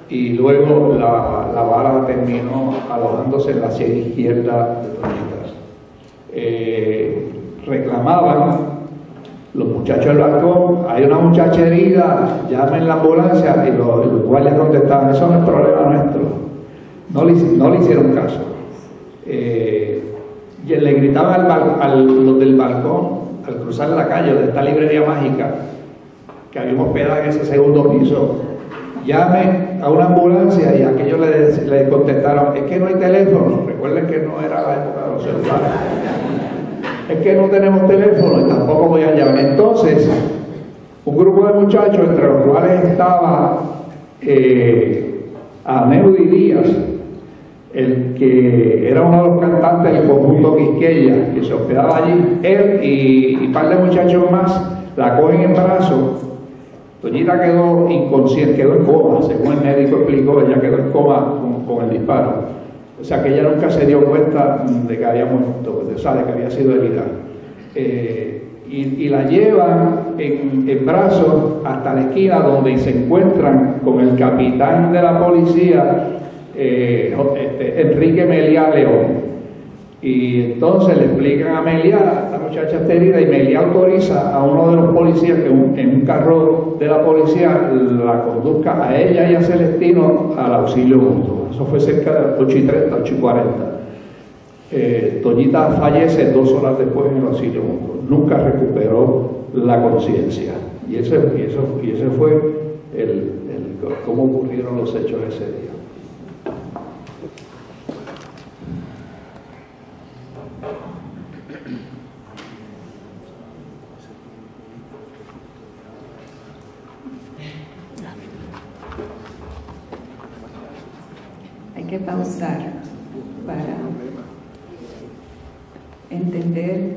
y luego la bala terminó alojándose en la sien izquierda de Doñitas. Reclamaban los muchachos del balcón: hay una muchacha herida, llamen la ambulancia, y los guardias contestaban: eso no es problema nuestro. No le hicieron caso. y le gritaban los del balcón, al cruzar la calle de esta librería mágica, que había un hospedaje en ese segundo piso, llame a una ambulancia, y aquellos le contestaron, es que no hay teléfono. Recuerden que no era la época de los celulares. Es que no tenemos teléfono y tampoco voy a llamar. Entonces, un grupo de muchachos, entre los cuales estaba Aneudi Díaz, el que era uno de los cantantes del conjunto Quisqueya, que se hospedaba allí, él y un par de muchachos más, la cogen en brazos. Toñita quedó inconsciente, quedó en coma, según el médico explicó, ella quedó en coma con el disparo. O sea que ella nunca se dio cuenta de que había muerto, o sea, de que había sido herida. Y la llevan en brazos hasta la esquina donde se encuentran con el capitán de la policía, Enrique Meliá León. Y entonces le explican a Meliá, la muchacha está herida, y Meliá autoriza a uno de los policías que en un carro de la policía la conduzca a ella y a Celestino al auxilio mutuo. Eso fue cerca de las 8:30, 8:40. Toñita fallece 2 horas después en el auxilio mutuo. Nunca recuperó la conciencia. Y ese fue cómo ocurrieron los hechos ese día. Hay que pausar para entender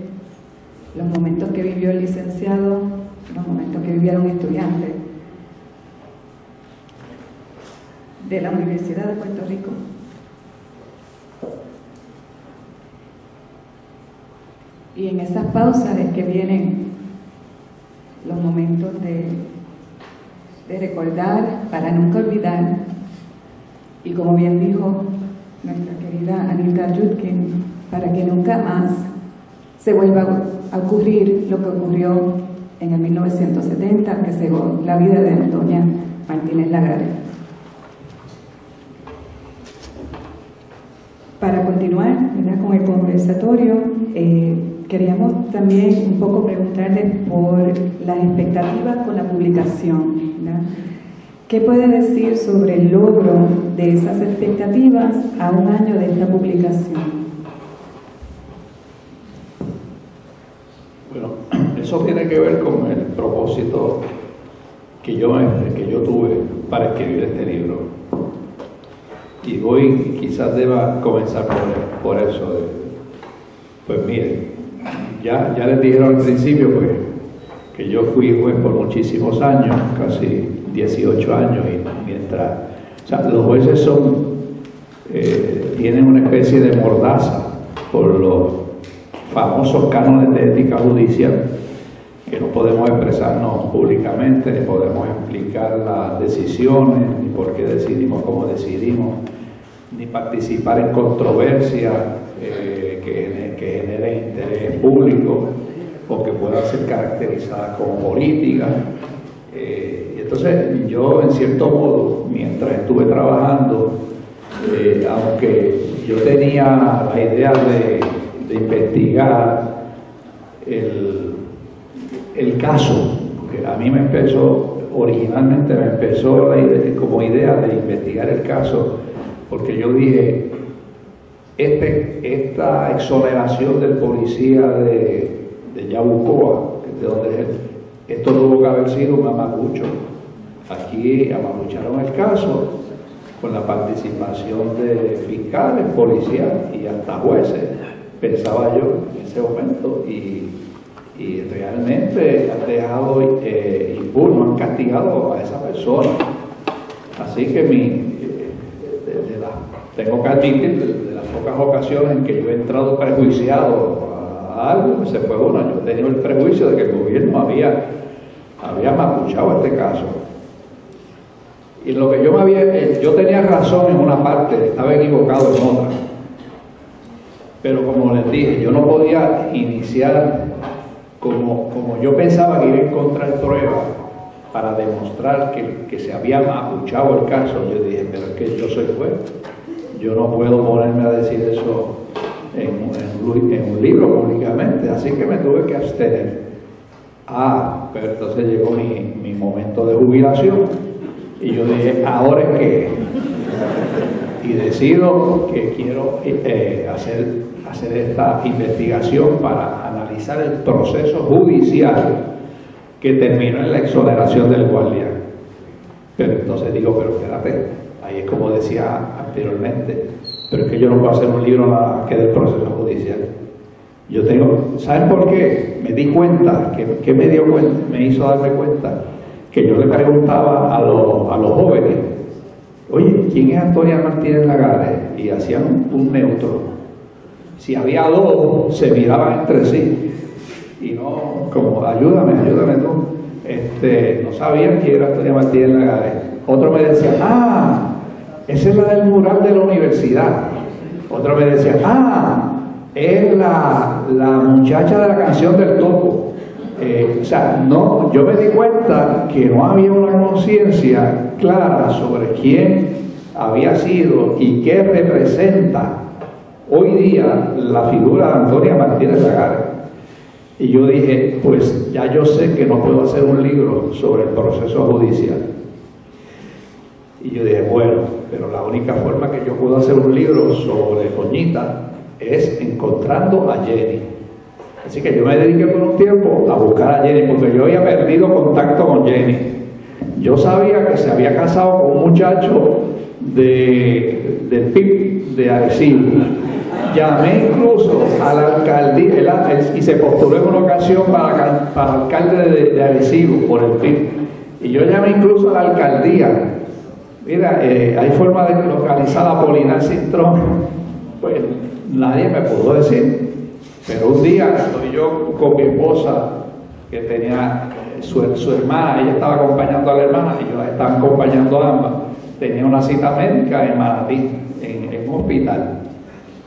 los momentos que vivió el licenciado, los momentos que vivieron estudiantes de la Universidad de Puerto Rico. Y en esas pausas es que vienen los momentos de recordar para nunca olvidar. Y como bien dijo nuestra querida Anita Yudkin, para que nunca más se vuelva a ocurrir lo que ocurrió en el 1970, que cegó la vida de Antonia Martínez Lagares. Para continuar, ¿verdad?, con el conversatorio, queríamos también un poco preguntarles por las expectativas con la publicación, ¿verdad? ¿Qué puede decir sobre el logro de esas expectativas a un año de esta publicación? Bueno, eso tiene que ver con el propósito que yo tuve para escribir este libro. Y hoy quizás deba comenzar por eso. Pues miren, ya les dijeron al principio pues, que yo fui juez por muchísimos años, casi 18 años, y mientras, o sea, los jueces tienen una especie de mordaza por los famosos cánones de ética judicial, que no podemos expresarnos públicamente, ni podemos explicar las decisiones, ni por qué decidimos como decidimos, ni participar en controversias que generen interés público o que puedan ser caracterizadas como políticas. Entonces yo, en cierto modo, mientras estuve trabajando, aunque yo tenía la idea de investigar el caso, porque a mí originalmente me empezó como idea de investigar el caso, porque yo dije, esta exoneración del policía de Yabucoa, de donde es esto tuvo que haber sido un amapucho. Aquí amapucharon el caso con la participación de fiscales, policías y hasta jueces, pensaba yo en ese momento, y realmente han dejado impune, han castigado a esa persona. Así que tengo que admitir, de las pocas ocasiones en que yo he entrado prejuiciado a algo, se fue una. Yo he tenido el prejuicio de que el gobierno había mapuchado este caso. Y lo que yo tenía razón en una parte, estaba equivocado en otra. Pero como les dije, yo no podía iniciar como yo pensaba que iba a encontrar pruebas para demostrar que se había mapuchado el caso. Yo dije, pero es que yo soy juez, yo no puedo ponerme a decir eso en un libro públicamente, así que me tuve que abstener. Pero entonces llegó mi momento de jubilación y yo dije, ¿ahora es qué? Y decido que quiero hacer esta investigación para analizar el proceso judicial que terminó en la exoneración del guardián. Pero entonces digo, pero espérate, ahí es como decía anteriormente, pero es que yo no puedo hacer un libro nada más que del proceso judicial. Yo tengo, ¿saben por qué? Me di cuenta, que me hizo darme cuenta, que yo le preguntaba a los jóvenes, oye, ¿quién es Antonia Martínez Lagares? Y hacían un neutro. Si había dos, se miraban entre sí. Y no, como, ayúdame tú. No sabían quién era Antonia Martínez Lagares. Otro me decía, esa es la del mural de la universidad. Otro me decía, es la muchacha de la canción del topo. No, yo me di cuenta que no había una conciencia clara sobre quién había sido y qué representa hoy día la figura de Antonia Martínez Lagares. Y yo dije, pues ya yo sé que no puedo hacer un libro sobre el proceso judicial. Y yo dije, bueno, pero la única forma que yo puedo hacer un libro sobre Toñita es encontrando a Jenny. Así que yo me dediqué por un tiempo a buscar a Jenny, porque yo había perdido contacto con Jenny. Yo sabía que se había casado con un muchacho del PIB de Arecibo. Llamé incluso a la alcaldía, y se postuló en una ocasión para alcalde de Arecibo por el PIB. Y yo llamé incluso a la alcaldía. Mira, hay forma de localizar a Polinar Cintrón. Pues nadie me pudo decir. Pero un día estoy yo con mi esposa, que tenía su hermana, ella estaba acompañando a la hermana y yo la estaba acompañando a ambas. Tenía una cita médica en Manatí, en un hospital.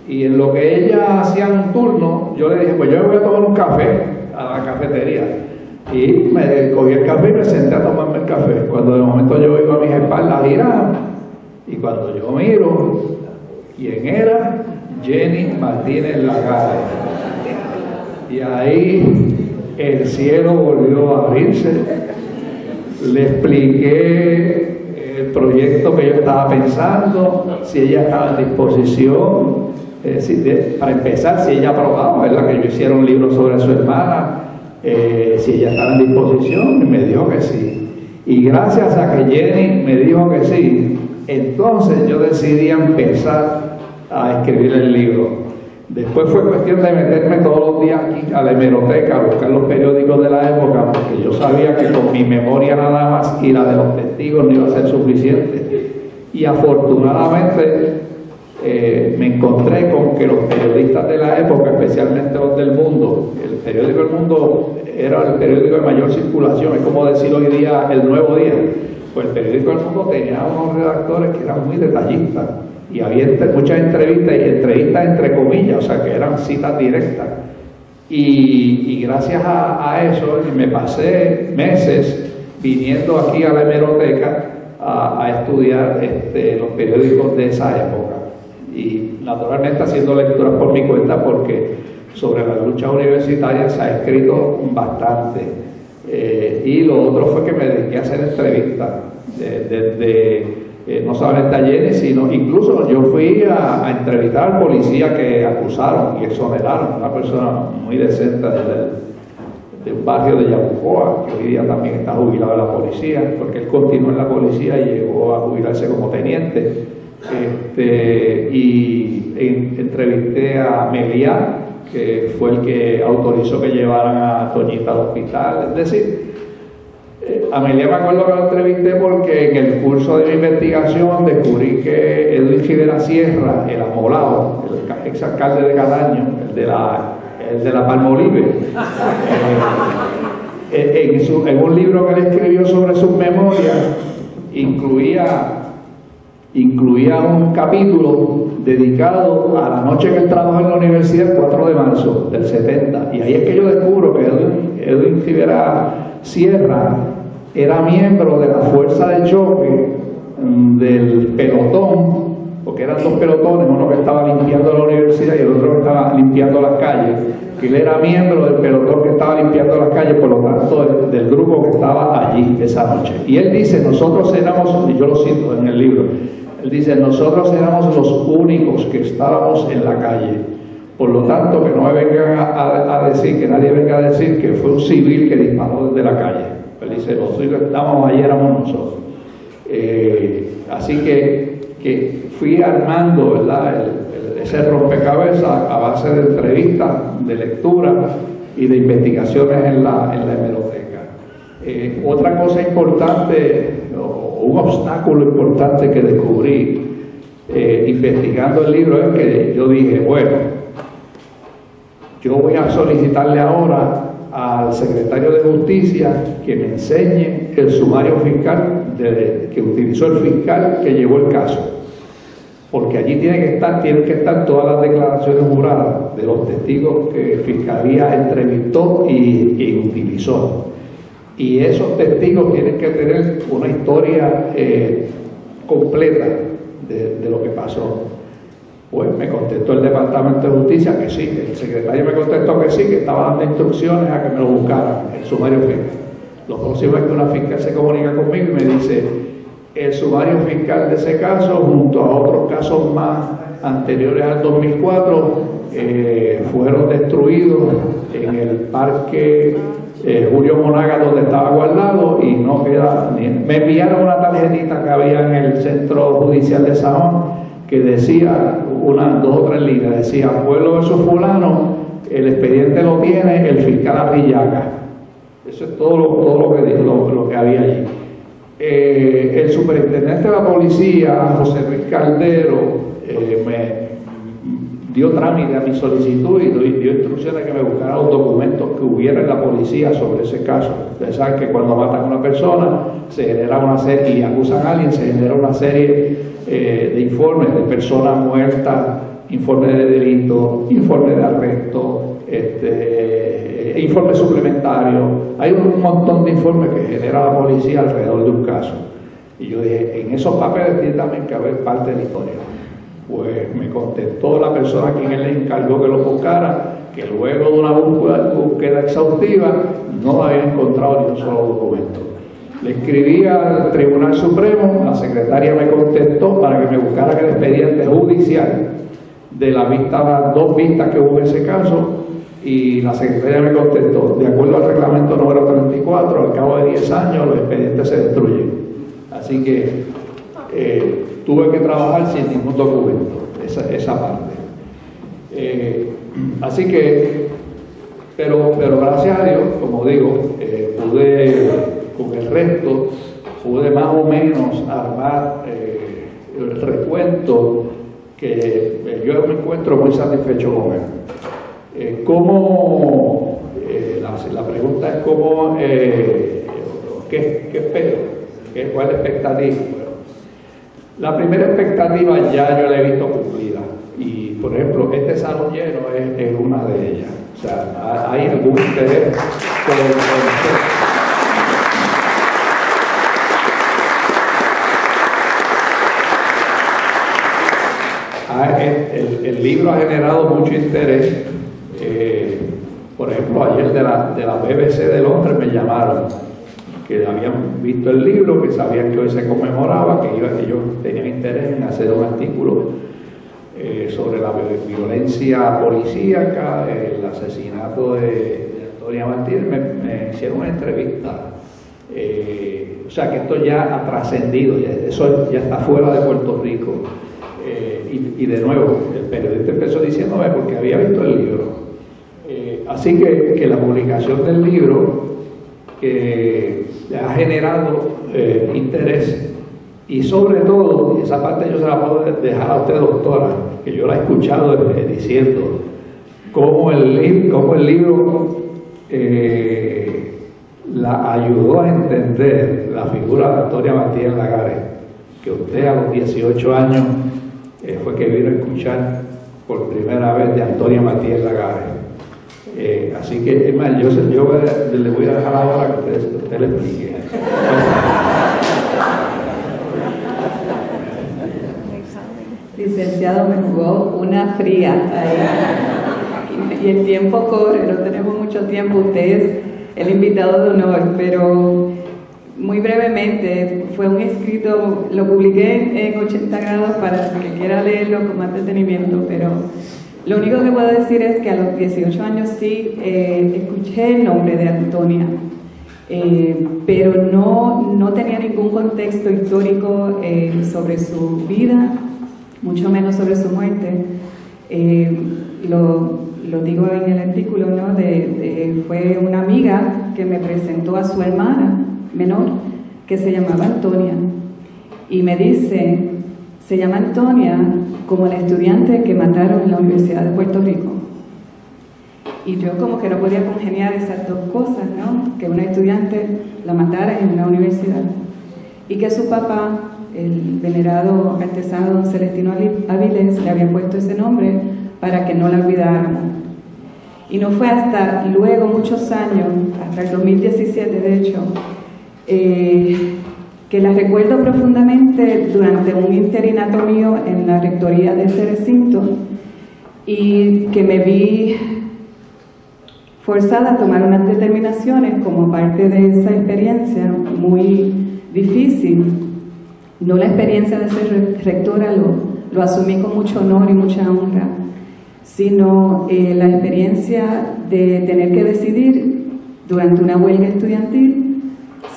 Y en lo que ella hacía un turno, yo le dije, pues yo me voy a tomar un café a la cafetería. Y me cogí el café y me senté a tomarme el café. Cuando de momento yo oigo a mis espaldas girar, y cuando yo miro, ¿quién era? Jenny Martínez Lagares. Y ahí el cielo volvió a abrirse. Le expliqué el proyecto que yo estaba pensando, si ella estaba en disposición, para empezar, si ella aprobaba, ¿verdad? Que yo hiciera un libro sobre su hermana, si ella estaba en disposición, y me dijo que sí. Y gracias a que Jenny me dijo que sí, entonces yo decidí empezar a escribir el libro. Después fue cuestión de meterme todos los días aquí a la hemeroteca a buscar los periódicos de la época, porque yo sabía que con mi memoria nada más y la de los testigos no iba a ser suficiente. Y afortunadamente me encontré con que los periodistas de la época, especialmente los del Mundo, el periódico El Mundo era el periódico de mayor circulación, es como decir hoy día El Nuevo Día. Pues el periódico El Mundo tenía unos redactores que eran muy detallistas. Y había muchas entrevistas, y entrevistas entre comillas, o sea que eran citas directas. Y gracias a eso me pasé meses viniendo aquí a la hemeroteca a estudiar los periódicos de esa época. Y naturalmente haciendo lecturas por mi cuenta, porque sobre la lucha universitaria se ha escrito bastante. Y lo otro fue que me dediqué a hacer entrevistas no solamente a Jenny, sino incluso yo fui a entrevistar al policía que acusaron y exoneraron, una persona muy decente de un barrio de Yabucoa, que hoy día también está jubilado de la policía, porque él continuó en la policía y llegó a jubilarse como teniente. Y entrevisté a Meliá, que fue el que autorizó que llevaran a Toñita al hospital. Es decir, a Meliá me acuerdo que lo entrevisté porque en el curso de mi investigación descubrí que Edwin Rivera Sierra, el amolado, el exalcalde de Cataño, el de la Palmolive, en un libro que él escribió sobre sus memorias, incluía un capítulo dedicado a la noche que él trabajó en la universidad, el 4 de marzo del 70. Y ahí es que yo descubro que Edwin Rivera Sierra era miembro de la fuerza de choque del pelotón, porque eran dos pelotones, uno que estaba limpiando la universidad y el otro que estaba limpiando las calles, que él era miembro del pelotón que estaba limpiando las calles, por lo tanto del grupo que estaba allí esa noche. Y él dice, nosotros éramos, y yo lo cito en el libro, él dice, nosotros éramos los únicos que estábamos en la calle. Por lo tanto, que no me vengan a decir, que nadie venga a decir que fue un civil que disparó desde la calle. Él dice, los únicos que estábamos allí éramos nosotros. Así que fui armando, ¿verdad?, ese rompecabezas a base de entrevistas, de lectura y de investigaciones en la hemeroteca. Otra cosa importante, o un obstáculo importante que descubrí investigando el libro es que yo dije, bueno, yo voy a solicitarle ahora al secretario de Justicia que me enseñe el sumario fiscal que utilizó el fiscal que llevó el caso, porque allí tienen que estar todas las declaraciones juradas de los testigos que Fiscalía entrevistó y utilizó, y esos testigos tienen que tener una historia completa de lo que pasó. Pues me contestó el Departamento de Justicia que sí, el secretario me contestó que sí, que estaba dando instrucciones a que me lo buscaran, el sumario fiscal. Lo próximo es que una fiscal se comunica conmigo y me dice, el sumario fiscal de ese caso, junto a otros casos más anteriores al 2004, fueron destruidos en el parque Julio Monaga, donde estaba guardado, y no queda ni... Me enviaron una tarjetita que había en el Centro Judicial de Sajón que decía, dos o tres líneas, decía, pueblo versus fulano, el expediente lo tiene el fiscal Arrillaga. Eso es todo lo que había allí. El superintendente de la policía, José Luis Caldero, me dio trámite a mi solicitud y dio instrucciones que me buscara los documentos que hubiera en la policía sobre ese caso. Ustedes saben que cuando matan a una persona se genera una serie, y acusan a alguien, se genera una serie de informes de personas muertas, informes de delito, informes de arresto, informes suplementarios. Hay un montón de informes que genera la policía alrededor de un caso. Y yo dije, en esos papeles tiene también que haber parte de la historia. Pues me contestó la persona a quien él le encargó que lo buscara, que luego de una búsqueda exhaustiva no había encontrado ni un solo documento. Le escribí al Tribunal Supremo, la secretaria me contestó para que me buscara el expediente judicial de las dos vistas que hubo en ese caso, y la secretaria me contestó, de acuerdo al reglamento número 34, al cabo de 10 años los expedientes se destruyen. Así que tuve que trabajar sin ningún documento, esa parte. Así que, pero gracias a Dios, como digo, pude, con el resto, pude más o menos armar el recuento que yo me encuentro muy satisfecho con él. La pregunta es cómo, ¿qué espero? ¿Cuál es la expectativa? La primera expectativa ya yo la he visto cumplida, y por ejemplo este salón lleno es una de ellas. O sea, hay algún interés por el el libro ha generado mucho interés. Por ejemplo, ayer de la BBC de Londres me llamaron, que habían visto el libro, que sabían que hoy se conmemoraba, que ellos tenían interés en hacer un artículo sobre la violencia policíaca, el asesinato de Antonia Martínez. Me hicieron una entrevista. O sea que esto ya ha trascendido, eso ya está fuera de Puerto Rico. Y de nuevo, el periodista empezó diciéndome porque había visto el libro. Así que la publicación del libro ha generado interés, y sobre todo, y esa parte yo se la puedo dejar a usted, doctora, que yo la he escuchado diciendo cómo el libro la ayudó a entender la figura de Antonia Martínez Lagares, que usted a los 18 años fue que vino a escuchar por primera vez de Antonia Martínez Lagares. Así que, es más, yo le voy a dejar ahora que usted le explique. Dice licenciado me jugó una fría ahí. Y el tiempo corre, no tenemos mucho tiempo. Usted es el invitado de honor, pero muy brevemente, fue un escrito, lo publiqué en 80 grados para el que quiera leerlo con más detenimiento, pero lo único que puedo decir es que a los 18 años sí escuché el nombre de Antonia, pero no tenía ningún contexto histórico sobre su vida, mucho menos sobre su muerte. Lo digo en el artículo, ¿no? Fue una amiga que me presentó a su hermana menor, que se llamaba Antonia, y me dice, se llama Antonia como la estudiante que mataron en la Universidad de Puerto Rico. Y yo como que no podía congeniar esas dos cosas, ¿no? Que una estudiante la matara en una universidad y que su papá, el venerado artesano don Celestino Avilés, le había puesto ese nombre para que no la olvidáramos. Y no fue hasta luego, muchos años, hasta el 2017 de hecho, que la recuerdo profundamente durante un interinato mío en la rectoría de este recinto, y que me vi forzada a tomar unas determinaciones como parte de esa experiencia muy difícil. No la experiencia de ser rectora, lo asumí con mucho honor y mucha honra, sino la experiencia de tener que decidir durante una huelga estudiantil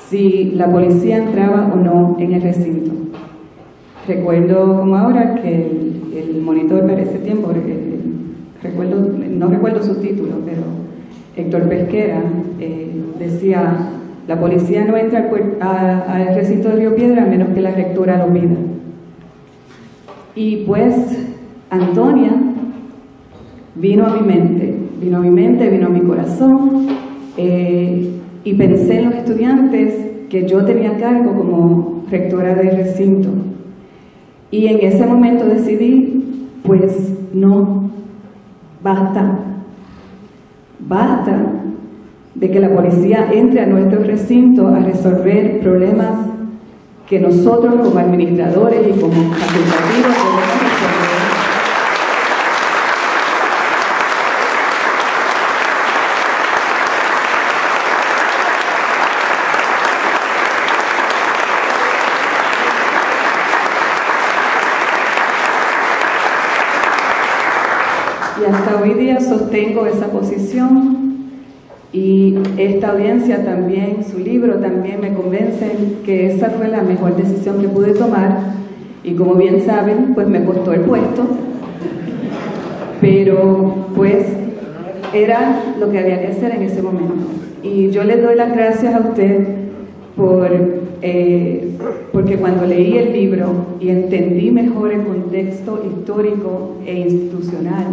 si la policía entraba o no en el recinto. Recuerdo como ahora que el monitor para ese tiempo, no recuerdo su título, pero Héctor Pesquera decía, la policía no entra al recinto de Río Piedra a menos que la rectora lo pida. Y pues Antonia vino a mi mente, vino a mi corazón, y pensé en los estudiantes que yo tenía a cargo como rectora del recinto. Y en ese momento decidí, pues no, basta de que la policía entre a nuestro recinto a resolver problemas que nosotros como administradores y como facultativos debemos resolver. Y hasta hoy día sostengo esa posición, y esta audiencia también, su libro también me convence que esa fue la mejor decisión que pude tomar, y como bien saben, pues me costó el puesto, pero pues era lo que había que hacer en ese momento. Y yo le doy las gracias a usted porque cuando leí el libro y entendí mejor el contexto histórico e institucional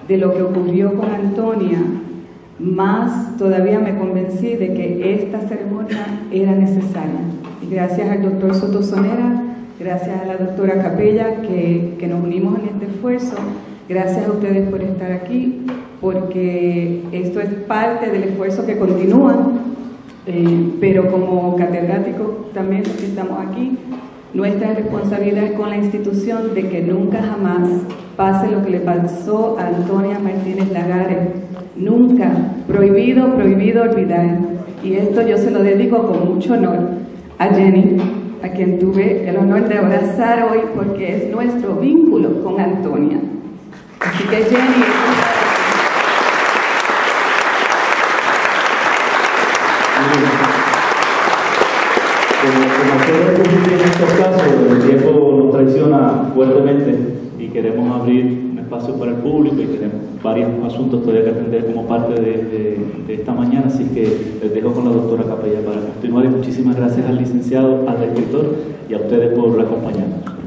de lo que ocurrió con Antonia, más todavía me convencí de que esta ceremonia era necesaria. Y gracias al doctor Sotosonera, gracias a la doctora Capella, que nos unimos en este esfuerzo, gracias a ustedes por estar aquí, porque esto es parte del esfuerzo que continúa, pero como catedráticos también que estamos aquí, nuestra responsabilidad es con la institución de que nunca jamás pase lo que le pasó a Antonia Martínez Lagares. Nunca. Prohibido olvidar. Y esto yo se lo dedico con mucho honor a Jenny, a quien tuve el honor de abrazar hoy porque es nuestro vínculo con Antonia. Así que Jenny... Como ustedes en estos casos, el tiempo nos traiciona fuertemente y queremos abrir un espacio para el público y tenemos varios asuntos todavía que atender como parte de esta mañana, así que les dejo con la doctora Capella para continuar, y muchísimas gracias al licenciado, al escritor y a ustedes por acompañarnos.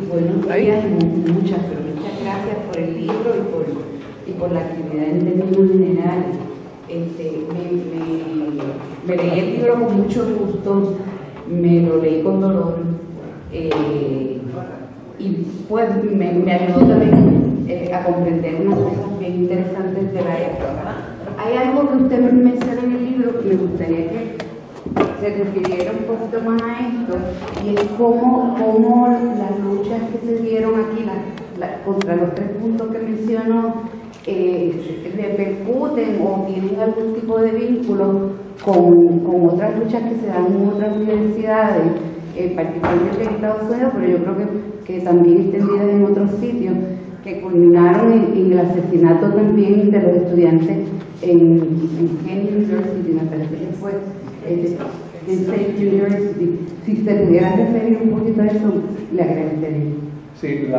Buenos días y muchas gracias por el libro y por la actividad en términos generales. Me leí el libro con mucho gusto, me lo leí con dolor y pues me ayudó también a comprender unas cosas bien interesantes de la época. Hay algo que usted menciona en el libro que me gustaría que se refiriera un poquito más a esto, y es cómo las luchas que se dieron aquí contra los 3 puntos que mencionó repercuten o tienen algún tipo de vínculo con otras luchas que se dan en otras universidades, particularmente en Estados Unidos, pero yo creo que también extendidas en otros sitios, que culminaron en el asesinato también de los estudiantes en Kent University, me parece que fue en State University. Si se pudiera referir un poquito a eso, le agradecería. Sí,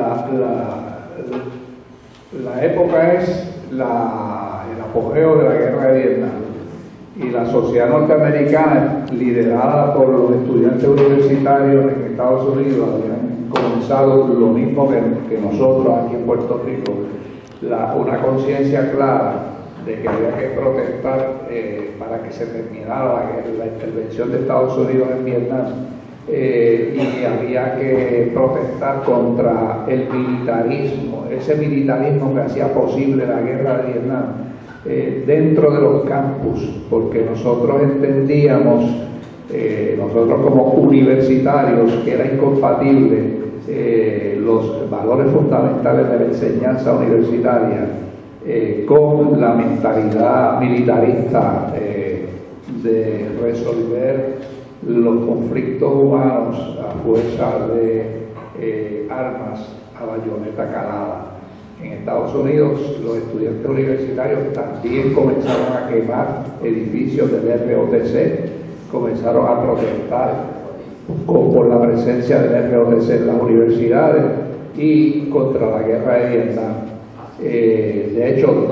la época es el apogeo de la guerra de Vietnam, y la sociedad norteamericana, liderada por los estudiantes universitarios en Estados Unidos, habían comenzado lo mismo que nosotros aquí en Puerto Rico, una conciencia clara de que había que protestar para que se terminara la intervención de Estados Unidos en Vietnam, y había que protestar contra el militarismo, ese militarismo que hacía posible la guerra de Vietnam dentro de los campus, porque nosotros entendíamos, nosotros como universitarios, que era incompatible los valores fundamentales de la enseñanza universitaria con la mentalidad militarista de resolver los conflictos humanos a fuerza de armas a bayoneta calada. En Estados Unidos, los estudiantes universitarios también comenzaron a quemar edificios del ROTC, comenzaron a protestar por la presencia del ROTC en las universidades y contra la guerra de Vietnam. De hecho,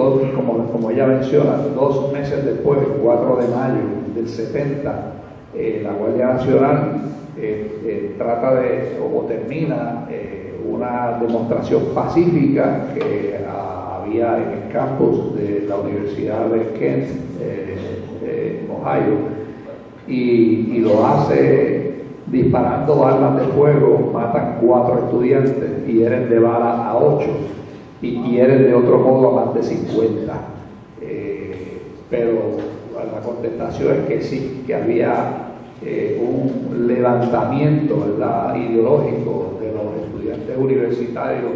como ella menciona, 2 meses después, el 4 de mayo del 70, la Guardia Nacional trata o termina una demostración pacífica que había en el campus de la Universidad de Kent, Ohio, y lo hace disparando armas de fuego. Matan 4 estudiantes y hieren de bala a 8 y hieren de otro modo a más de 50. Pero la contestación es que sí, que había un levantamiento, ¿verdad?, ideológico de los estudiantes universitarios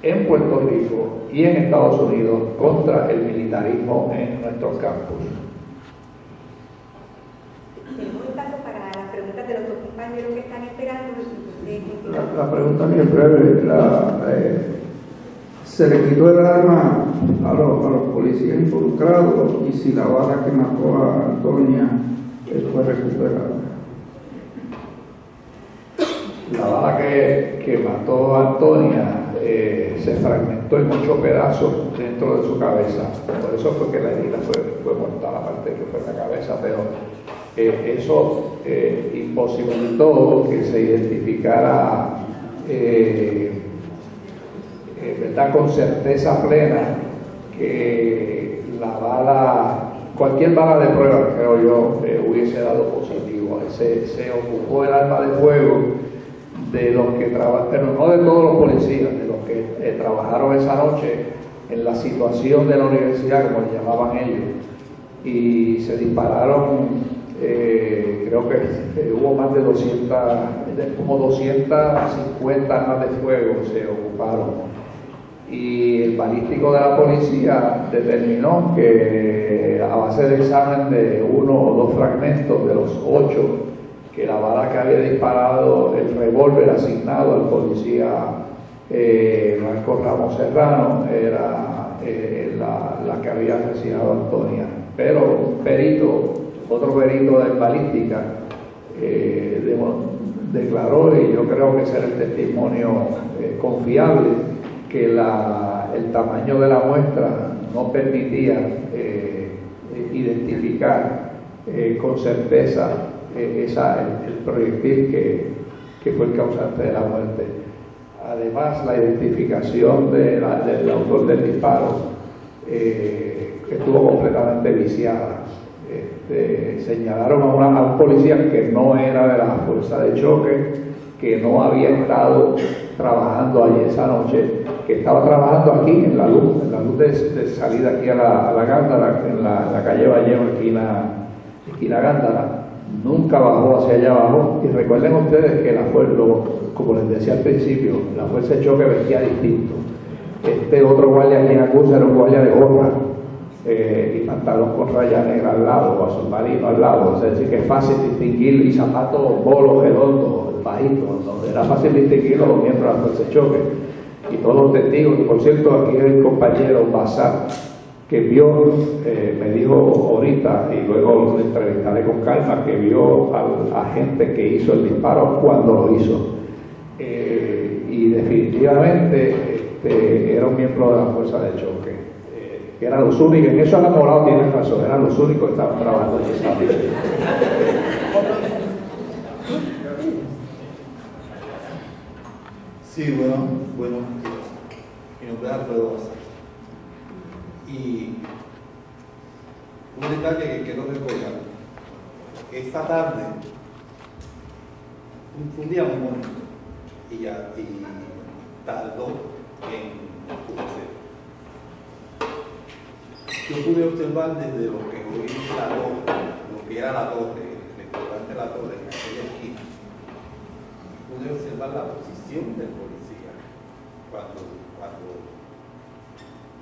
en Puerto Rico y en Estados Unidos contra el militarismo en nuestros campus. Tenemos espacio para las preguntas de los dos compañeros que están esperando. La pregunta bien breve. Se le quitó el arma a los policías involucrados, y si la bala que mató a Antonia fue recuperada. La bala que mató a Antonia se fragmentó en 8 pedazos dentro de su cabeza. Por eso fue que la herida fue mortal, aparte que fue en la cabeza, pero eso imposibilitó que se identificara ¿verdad?, con certeza plena que la bala, cualquier bala de prueba, creo yo, hubiese dado positivo. Se ocupó el arma de fuego de los que trabajaron, pero no de todos los policías, de los que trabajaron esa noche en la situación de la universidad, como le llamaban ellos, y se dispararon, creo que hubo más de 250 armas de fuego se ocuparon. Y el balístico de la policía determinó que, a base de examen de 1 o 2 fragmentos de los 8, que la bala que había disparado el revólver asignado al policía Marco Ramos Serrano era la que había asesinado a Antonia. Pero otro perito de balística declaró, y yo creo que ese era el testimonio confiable, que el tamaño de la muestra no permitía identificar con certeza el proyectil que fue el causante de la muerte. Además, la identificación del autor del disparo estuvo completamente viciada. Señalaron a un policía que no era de la fuerza de choque, que no había estado trabajando allí esa noche, que estaba trabajando aquí en la luz de salida aquí a la Gándara, en la calle Vallejo, esquina Gándara. Nunca bajó hacia allá abajo, y recuerden ustedes que como les decía al principio, la fuerza de choque vestía distinto. Este otro guardia que acusa era un guardia de gorra y pantalón con raya negra al lado, o azul marino al lado, es decir, que es fácil distinguir, y zapatos bolos redondos, bajitos, donde era fácil distinguir los miembros de la fuerza de choque. Y todos los testigos, y por cierto, aquí el compañero Bazar, que vio, me dijo ahorita, y luego lo entrevistaré con calma, que vio al agente que hizo el disparo cuando lo hizo. Y definitivamente era un miembro de la fuerza de choque, que eran los únicos, en eso enamorado tienen razón, eran los únicos que estaban trabajando en esa vida. Sí, bueno, mi nombre es Alfredo Bazar. Y un detalle que quiero recordar: esta tarde fue un día muy bonito y tardó en ocurrir. Yo pude observar desde lo que hoy es la torre, lo que era la torre, el restaurante La Torre en aquella esquina, pude observar la posición del policía cuando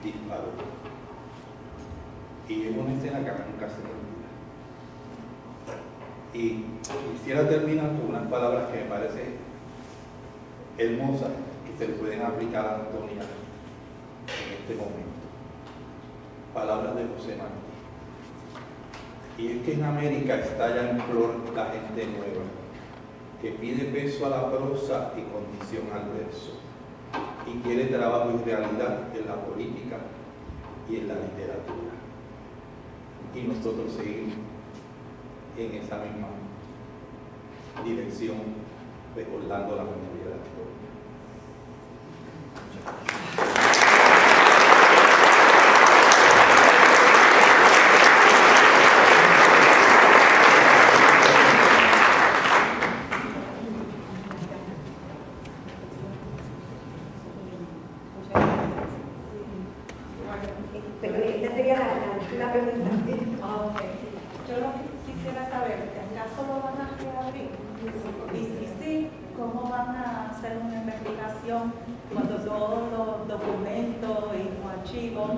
disparó. Y es una escena que nunca se me olvida. Y quisiera terminar con unas palabras que me parecen hermosas, que se le pueden aplicar a Antonia en este momento. Palabras de José Martí. Y es que en América estalla en flor la gente nueva, que pide peso a la prosa y condición al verso, y quiere trabajo y realidad en la política y en la literatura. Y nosotros seguimos en esa misma dirección, recordando la memoria de Antonia. Pero esta sería la pregunta. Yo lo que quisiera saber, ¿acaso lo van a reabrir? Y si sí, ¿cómo van a hacer una investigación cuando todos los documentos y los archivos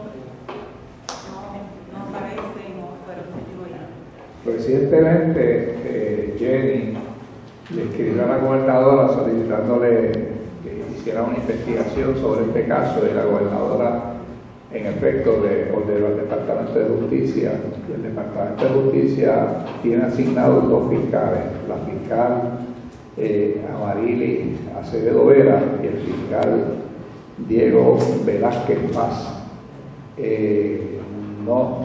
no aparecen o fueron destruidos? Recientemente, Jenny le escribió a la gobernadora solicitándole que hiciera una investigación sobre este caso, y la gobernadora, en efecto, ordenó al Departamento de Justicia, y el Departamento de Justicia tiene asignados 2 fiscales, la fiscal Amarili Acevedo Vera y el fiscal Diego Velázquez Paz. No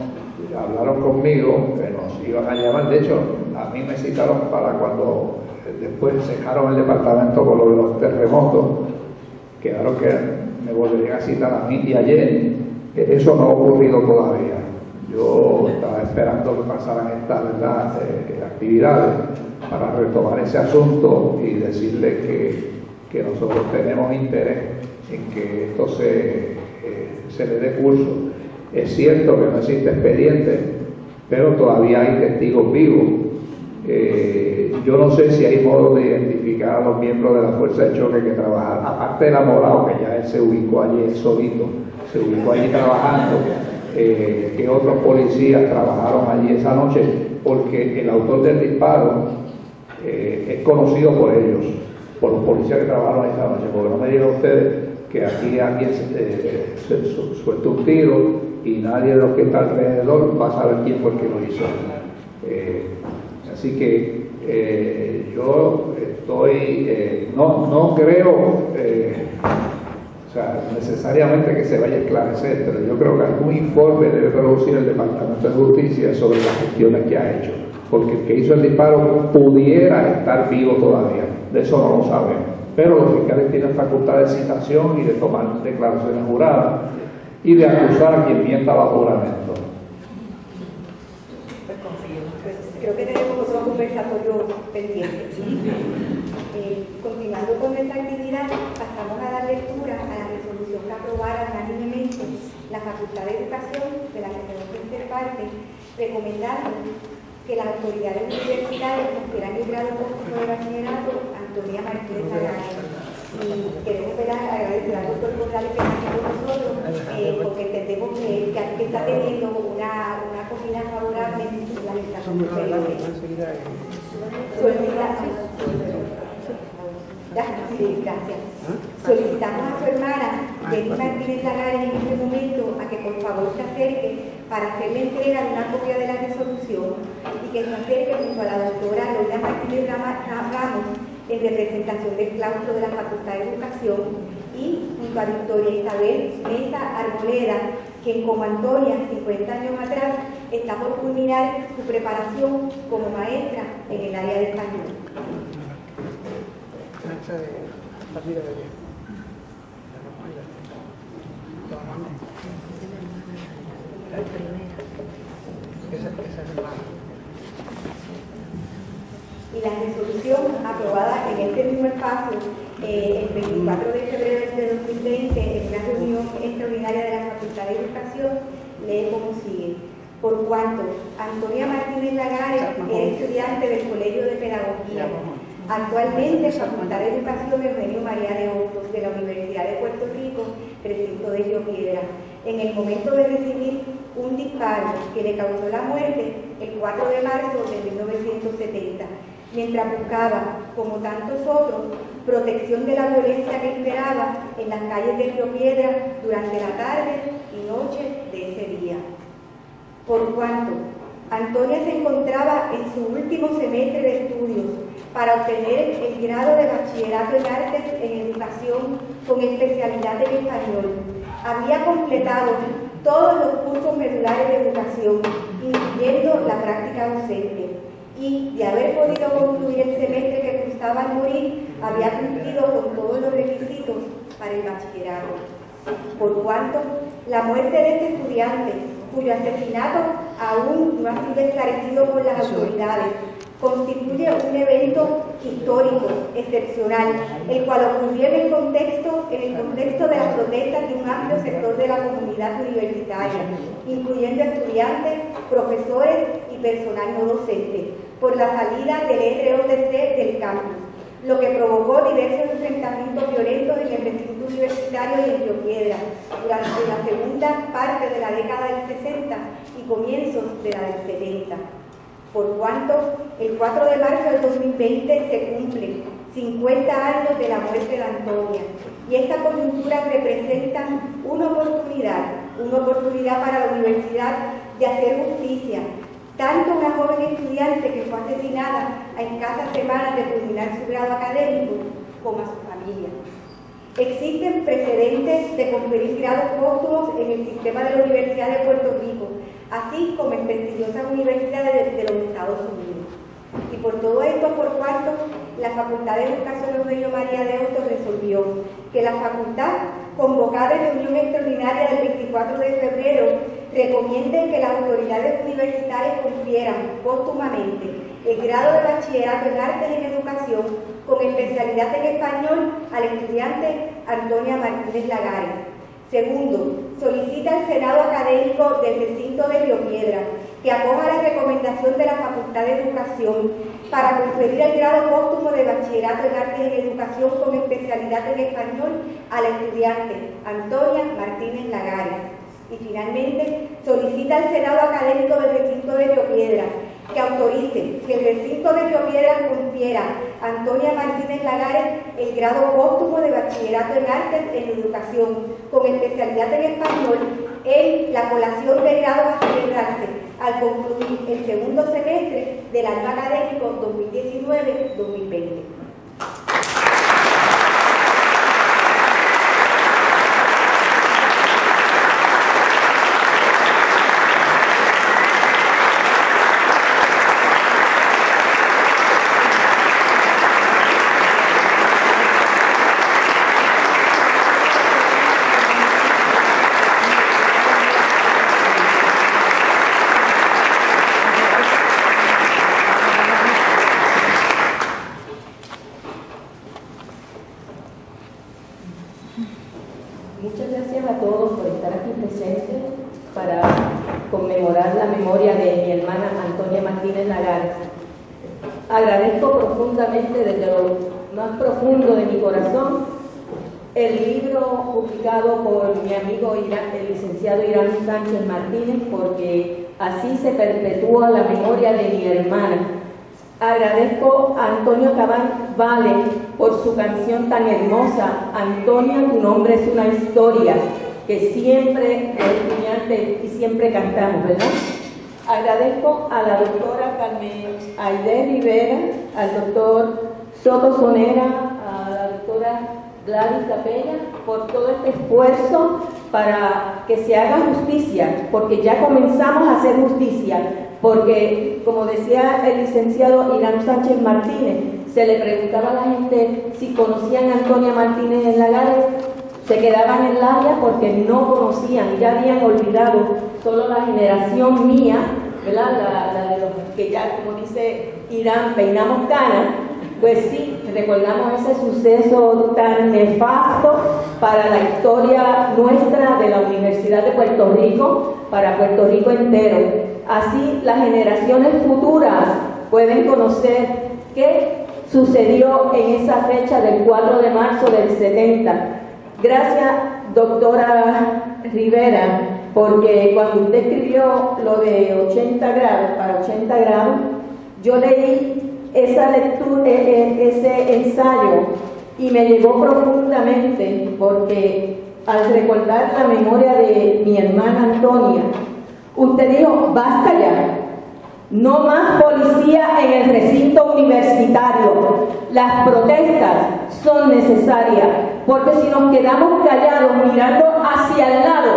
hablaron conmigo que nos iban a llamar. De hecho, a mí me citaron para cuando después cejaron el departamento con lo de los terremotos, quedaron que me volverían a citar a mí y a Jenny. Eso no ha ocurrido todavía. Yo estaba esperando que pasaran estas actividades para retomar ese asunto y decirle que nosotros tenemos interés en que esto se le dé curso. Es cierto que no existe expediente, pero todavía hay testigos vivos. Yo no sé si hay modo de identificar a los miembros de la fuerza de choque que trabajaron, aparte del Amorado, que ya él se ubicó allí, él solito, se ubicó allí trabajando, que otros policías trabajaron allí esa noche, porque el autor del disparo es conocido por ellos, por los policías que trabajaron esa noche, porque no me digan ustedes que aquí alguien se suelta un tiro y nadie de los que está alrededor va a saber quién fue el que lo hizo. Así que yo estoy, no creo necesariamente que se vaya a esclarecer, pero yo creo que algún informe debe producir el Departamento de Justicia sobre las gestiones que ha hecho. porque el que hizo el disparo pudiera estar vivo todavía, de eso no lo sabemos. Pero los fiscales tienen facultad de citación y de tomar declaraciones juradas y de acusar a quien mienta bajo juramento. Creo que tenemos otro conversatorio pendiente. Continuando con esta actividad, pasamos a dar lectura a la resolución que aprobara unánimemente la Facultad de Educación, de la que tenemos que ser parte, recomendando que las autoridades universitarias confieran el grado póstumo de bachillerato a Antonia Martínez Lagares. Y queremos agradecer al doctor González que está aquí con nosotros, porque entendemos que está teniendo una acogida favorable en la legislación superior. Gracias. Solicitamos a su hermana, Jenny Martínez Lagares, en este momento, a que por favor se acerque para hacerle entrega de una copia de la resolución y que se acerque junto a la doctora Loida Martínez Ramos en representación del claustro de la Facultad de Educación y junto a Victoria Isabel Mesa Arboleda, quien como Antonia, 50 años atrás, está por culminar su preparación como maestra en el área de español. Y la resolución aprobada en este mismo espacio el 24 de febrero de 2020 en una reunión extraordinaria de la Facultad de Educación lee como sigue: por cuanto Antonia Martínez Lagares es estudiante del Colegio de Pedagogía, actualmente Facultad de Educación Eugenio María de Hostos de la Universidad de Puerto Rico, recinto de Río Piedra, en el momento de recibir un disparo que le causó la muerte el 4 de marzo de 1970, mientras buscaba, como tantos otros, protección de la violencia que esperaba en las calles de Río Piedra durante la tarde y noche de ese día. Por cuanto Antonia se encontraba en su último semestre de estudios para obtener el grado de bachillerato en artes en educación con especialidad en español, había completado todos los cursos medulares de educación, incluyendo la práctica docente, y de haber podido concluir el semestre que cursaba al morir, había cumplido con todos los requisitos para el bachillerato. Por cuanto la muerte de este estudiante, cuyo asesinato aún no ha sido esclarecido por las autoridades, constituye un evento histórico, excepcional, el cual ocurrió en el contexto de las protestas de un amplio sector de la comunidad universitaria, incluyendo estudiantes, profesores y personal no docente, por la salida del ROTC del campus, lo que provocó diversos enfrentamientos violentos en el recinto universitario y en Río Piedra durante la segunda parte de la década del 60 y comienzos de la del 70. Por cuanto el 4 de marzo del 2020 se cumplen 50 años de la muerte de Antonia, y esta coyuntura representa una oportunidad para la universidad de hacer justicia, tanto a una joven estudiante que fue asesinada a escasas semanas de culminar su grado académico, como a su familia. Existen precedentes de conferir grados póstumos en el sistema de la Universidad de Puerto Rico, así como en prestigiosas universidades de los Estados Unidos. Y por todo esto, por cuanto la Facultad de Educación Eugenio María de Hostos resolvió que la facultad, convocada en reunión extraordinaria del 24 de febrero, recomienden que las autoridades universitarias confieran póstumamente el grado de bachillerato en artes en educación con especialidad en español al estudiante Antonia Martínez Lagares. Segundo, solicita al Senado Académico del recinto de Río Piedra que acoja la recomendación de la Facultad de Educación para conferir el grado póstumo de bachillerato en artes en educación con especialidad en español al estudiante Antonia Martínez Lagares. Y finalmente, solicita al Senado Académico del recinto de Río Piedra que autorice que el recinto de Río Piedra confiera a Antonia Martínez Lagares el grado póstumo de bachillerato en artes en educación con especialidad en español en la colación de grado a celebrarse al concluir el segundo semestre del año académico 2019-2020. la memoria de mi hermana Antonia Martínez Lagares. Agradezco profundamente, desde lo más profundo de mi corazón, el libro publicado por mi amigo el licenciado Irán Sánchez Martínez, porque así se perpetúa la memoria de mi hermana. Agradezco a Antonio Cabán Vale por su canción tan hermosa, Antonia, tu nombre es una historia, que siempre es y siempre cantamos, ¿verdad? Agradezco a la doctora Carmen Aide Rivera, al doctor Soto Sonera, a la doctora Gladys Capella, por todo este esfuerzo para que se haga justicia, porque ya comenzamos a hacer justicia, porque, como decía el licenciado Irán Sánchez Martínez, se le preguntaba a la gente si conocían a Antonia Martínez Lagares, se quedaban en la área porque no conocían, ya habían olvidado, solo la generación mía, ¿verdad? La de los que ya, como dice Irán, peinamos canas, pues sí, recordamos ese suceso tan nefasto para la historia nuestra de la Universidad de Puerto Rico, para Puerto Rico entero. Así las generaciones futuras pueden conocer qué sucedió en esa fecha del 4 de marzo del 70. Gracias, doctora Rivera, porque cuando usted escribió lo de 80 grados, para 80 grados, yo leí esa lectura, ese ensayo, y me llegó profundamente, porque al recordar la memoria de mi hermana Antonia, usted dijo, basta ya, no más policía en el recinto universitario, las protestas son necesarias, porque si nos quedamos callados mirando hacia el lado,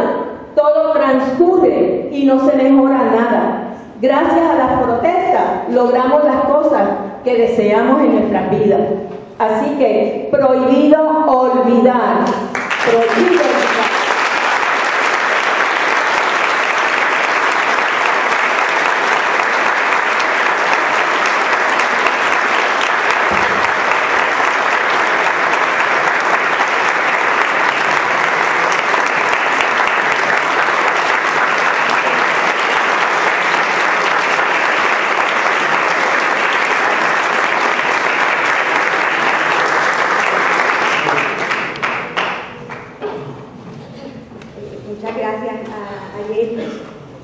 todo transcurre y no se mejora nada. Gracias a las protestas logramos las cosas que deseamos en nuestras vidas. Así que prohibido olvidar, prohibido olvidar.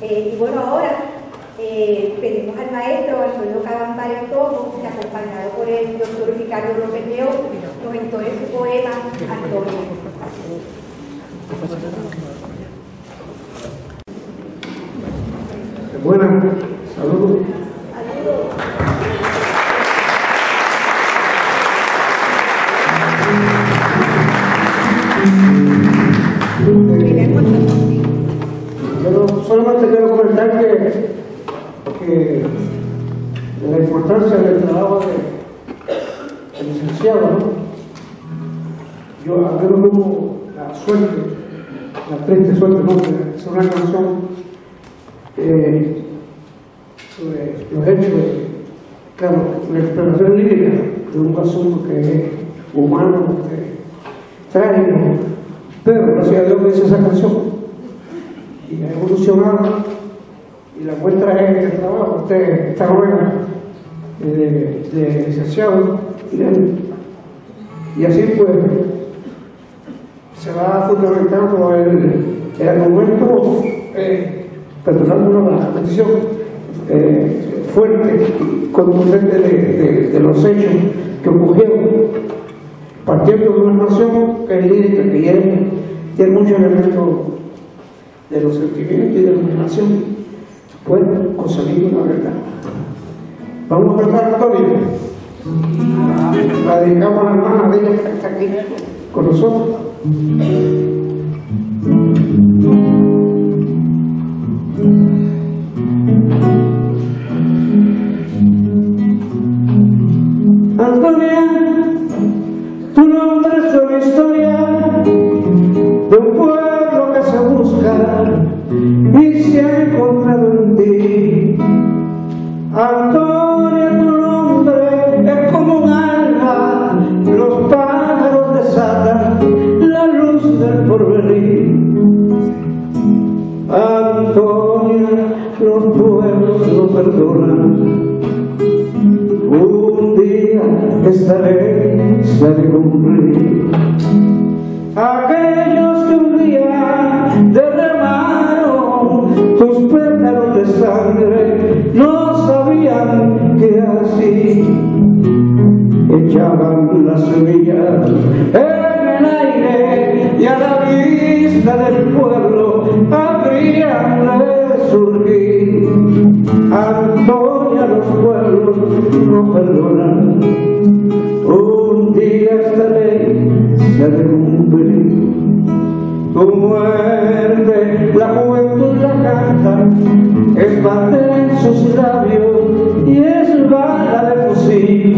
Y bueno, ahora pedimos al maestro Antonio Cabán Vale, acompañado por el doctor Ricardo López León, nos entone su poema Antonio. Buenas, saludos. Yo solamente quiero comentar que la importancia del trabajo del licenciado, ¿no? Yo a menos tuvo la suerte, la triste suerte, ¿no?, de hacer una canción sobre los hechos, claro, la exploración lírica de un asunto que es humano, trágico, pero gracias a Dios que hice esa canción y ha evolucionado, y la muestra es el trabajo, esta novela de licenciado, y así pues se va fundamentando el argumento, perdonando la petición fuerte y contundente de los hechos que ocurrieron, partiendo de una nación que es lírica, que tiene muchos elementos de los sentimientos y de la imaginación, pues conseguir una verdad. Vamos a cantar Antonio. La dedicamos a la hermana de ella que está aquí con nosotros. Antonia, tu nombre es una historia de un pueblo que se busca y se ha encontrado en ti. Antonia, tu nombre es como un alma, los pájaros desatan la luz del porvenir. Antonia, los pueblos no perdonan. Un día esta ley se ha de cumplir. Aquellos que un día derramaron tus pétalos de sangre no sabían que así echaban las semillas en el aire y a la vista del pueblo habrían de surgir. Antonia, los pueblos no perdonan. Un día esta ley se ha de cumplir. Tu muerte, la juventud la canta, es parte en sus labios y es bala de fusil.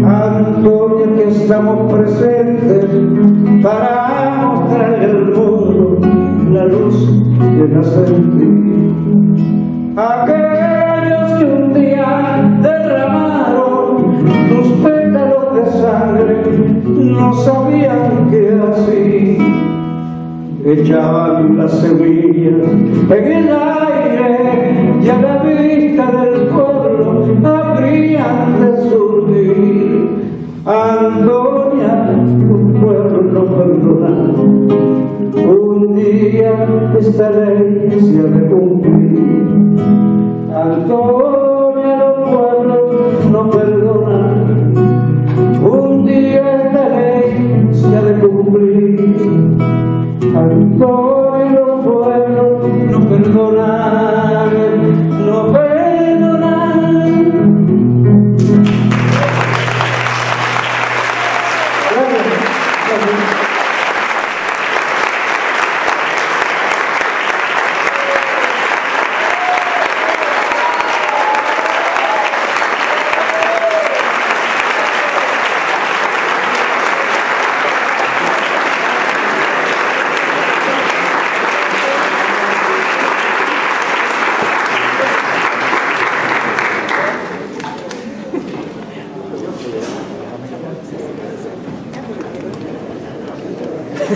Antonia, que estamos presentes para mostrarle al mundo la luz que nace en ti. Aquellos que un día derramaron tus pétalos de sangre no sabían que así echaban las semillas en el aire y a la vista del pueblo habrían de surgir. Antonia, tu pueblo no perdona. Un día esta ley se ha de cumplir. Antonia, los pueblos no perdonan. Un día esta ley se ha de cumplir. Antonia, los pueblos no perdonan, no perdonan.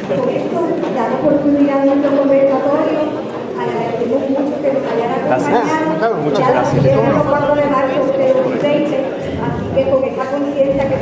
Con esto, dar oportunidad a nuestro conversatorio, agradecemos mucho que nos hayan acompañado. Muchas gracias. Ya el 4 de marzo ustedes 20, así que con esa conciencia que